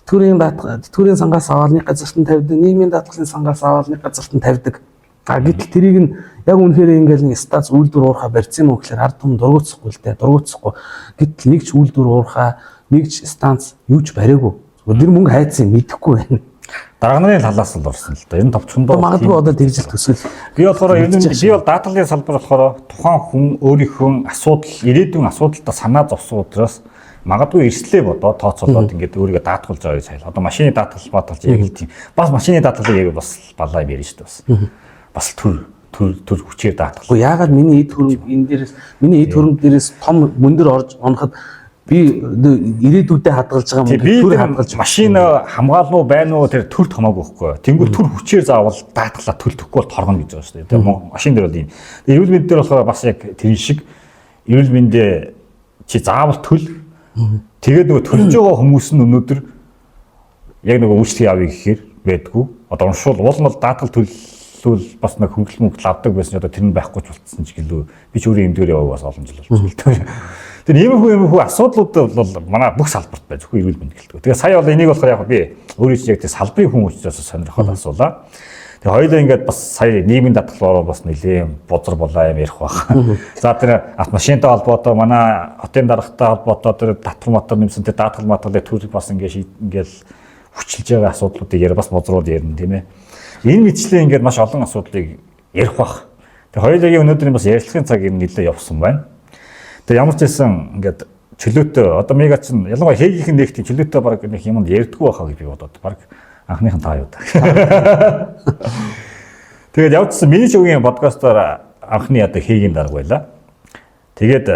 тэтгэврийн сангаас аваад нэг газарт нь тавьдаг, нийгмийн даатгалын сангаас аваад нэг газарт нь тавьдаг. Гэтэл тэрийг нь яг үнэхээр ингээл нэг стац үйлдвэр уурхаа барьсан юм уу гэхээр ард түмэн дургуутсахгүй л дээ, дургуутсахгүй. Гэтэл нэг ч үйлдвэр уурхаа, нэг ч станц юу ч бариагүй. Тэр мөнгө хайцсан мэдэхгүй байна. Дарга нарын талаас л орсон л да. Энэ товчхондоо Магадгүй одоо тэгжэл төсөл. би болохоор ер нь би бол даатгалын салбар болохоор тухайн хүн өөрийнхөө асуудал, ирээдүйн асуудалтай санаа зовсон учраас магадгүй эрслээ бодоод тооцоолоод ингээд өөрийгөө даатгалж байгаа гэж хайл. Одоо машины даатгал баталж яг л тийм. Бас машины даатгалыг яг бас балаа ярина шүү дээ бас. Бас төр хүчээр даатгал. Гэхдээ яагаад миний эд хөрөнгө энэ дээрээс миний эд хөрөнгө дээрээс том мөндөр орж оноход би ирээдүйдээ хадгалж байгаа мөнгө төр хадгалж машина хамгаална уу байна уу тэр төр томоогүй байхгүй. Тэнгүүл төр хүчээр заавал даатгалаа төл төхгүй бол торгоно гэж байгаа шүү дээ. Тэгээ машин дээр бол ийм. Тэгээ эрүүл мэнд дээр болохоор бас яг тэр шиг эрүүл мэндээ чи заавал төл тэгээд нөгөө төлж байгаа хүмүүс нь өнөөдөр яг нөгөө үйлчлэгийг авъя гэхээр байдгүй. Одоо уншуул уулмал даатгал төлөвлөл бас нэг хөнгөлөлт мөнгө авдаг байсан. Одоо тэр нь байхгүй ч болцсон ч гэлөө би ч өөрөө эмдгээр яваа бас олон жил болж байна. Тэр иймэрхүү асуудлууд бол манай бүх салбарт байж зөвхөн эрүүл мэнд гэлдэг. Тэгээ сая бол энийг болохоор яг би өөрөө ч яг тэр салбарын хүн учраас сонирхоод асуулаа. Тэгээ хоёулаа ингээд бас сая нийгмийн даатгалаараа бас нэлээд бузар булаа юм ярих баг. За тэр автомашинтай холбоотой манай хотын даргатай холбоотой тэр татвар матар нэмсэн тэр даатгал матгалыг төрөл бас ингээд хүчилж байгаа асуудлуудыг ярь бас бузруулж ярина тийм ээ. Энэ мэтчлээ ингээд маш олон асуудлыг ярих баг. Тэгээ хоёулагийн өнөөдрийн бас ярилцлагын цаг юм нэлээд явсан байна. Тэгээ ямар ч байсан ингээд чөлөөтэй одоо мега чин ялангуяа хээгийнхэн нэгт чөлөөтэй баг нэг юмд ярьдаггүй байхаа гэж би бодоод баг анхныхан таа юу та. Тэгээд явцсан миний шоугийн подкастаар анхны одоо хээгийн дарга байла. Тэгээд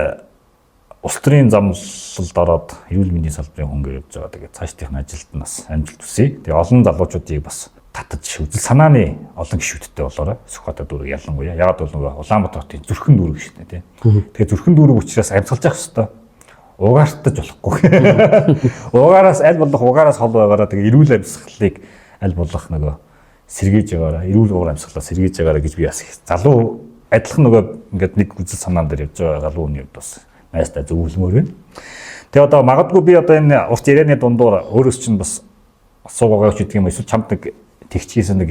улс төрийн замлалд ороод эрүүл мэндийн салбарын хөнгө явж байгаа. Тэгээд цаашдын ажилд нь бас амжилт хүсье. Тэгээд олон залуучуудыг бас татаж үзэл санааны олон гишүүдтэй болоорой. Сүхбаатар дүүрэг ялангуяа. Ягаад бол нөгөө Улаанбаатар хотын зүрхэн дүүрэг шүү дээ. Тэгээд зүрхэн дүүрэг учраас амьсгалж явах хэрэгтэй. Угаартаж болохгүй. Угаараас аль болох угаараас хол байгаараа тэгээд эрүүл амьсгалыг аль болох нөгөө сэргийж байгаараа эрүүл уур амьсгалаа сэргийж байгаараа гэж би бас залуу адилхан нөгөө ингээд нэг үзэл санаан дээр явж байгаа залуу хүний бас найстай зөвлөмөр байна. Тэгээ одоо магадгүй би одоо энэ урт ярианы дундуур өөрөөс чинь бас суугаа гэж гэдэг юм эсвэл чамд нэг тэгчээс нэг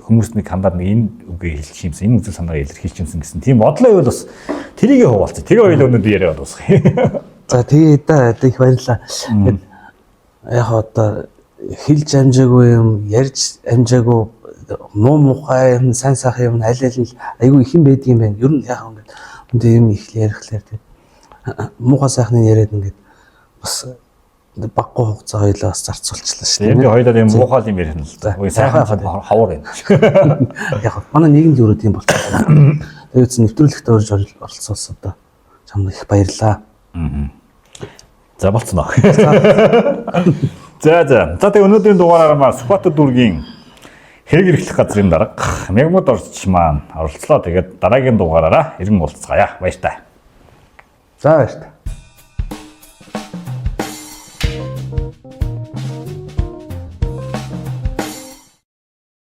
хүмүүс нэг хандаад нэг энэ үгээ хэлчих юмсан энэ үзэл санаагаа илэрхийлж юмсан гэсэн тийм бодлоо байвал бас тэрийг хуваалцъя. Тэгээ хоёул өнөөдөр яриад дуусгая. За тэгээ да их баярлаа. Яг одоо хэлж амжаагүй юм, ярьж амжаагүй муу мухай юм, сайн сайхан юм аль аль нь айгүй их юм байдаг юм байна. Ер нь яг ингээд үндэ юм их ярихлаар тийм муухай сайхныг яриад ингээд бас баггүй хугацаа хоёлаа бас зарцуулчлаа шүү дээ. Би хоёулаа юм муухай юм ярих нь л да. Сайхан хавар байна. Яг манай нийгэм л өөрөө тийм болчихсон. Тэгээд нэвтрүүлэгт орж оролцсон одоо чамд их баярлаа. За болцсон аа. За тэгээ өнөөдрийн дугаараар маа Сүхбаатар дүүргийн хэрэг эрхлэх газрын дарга Мегмод орч маань оролцлоо. Тэгээд дараагийн дугаараараа иргэн уулзцаая. Баяр та. За баяр та.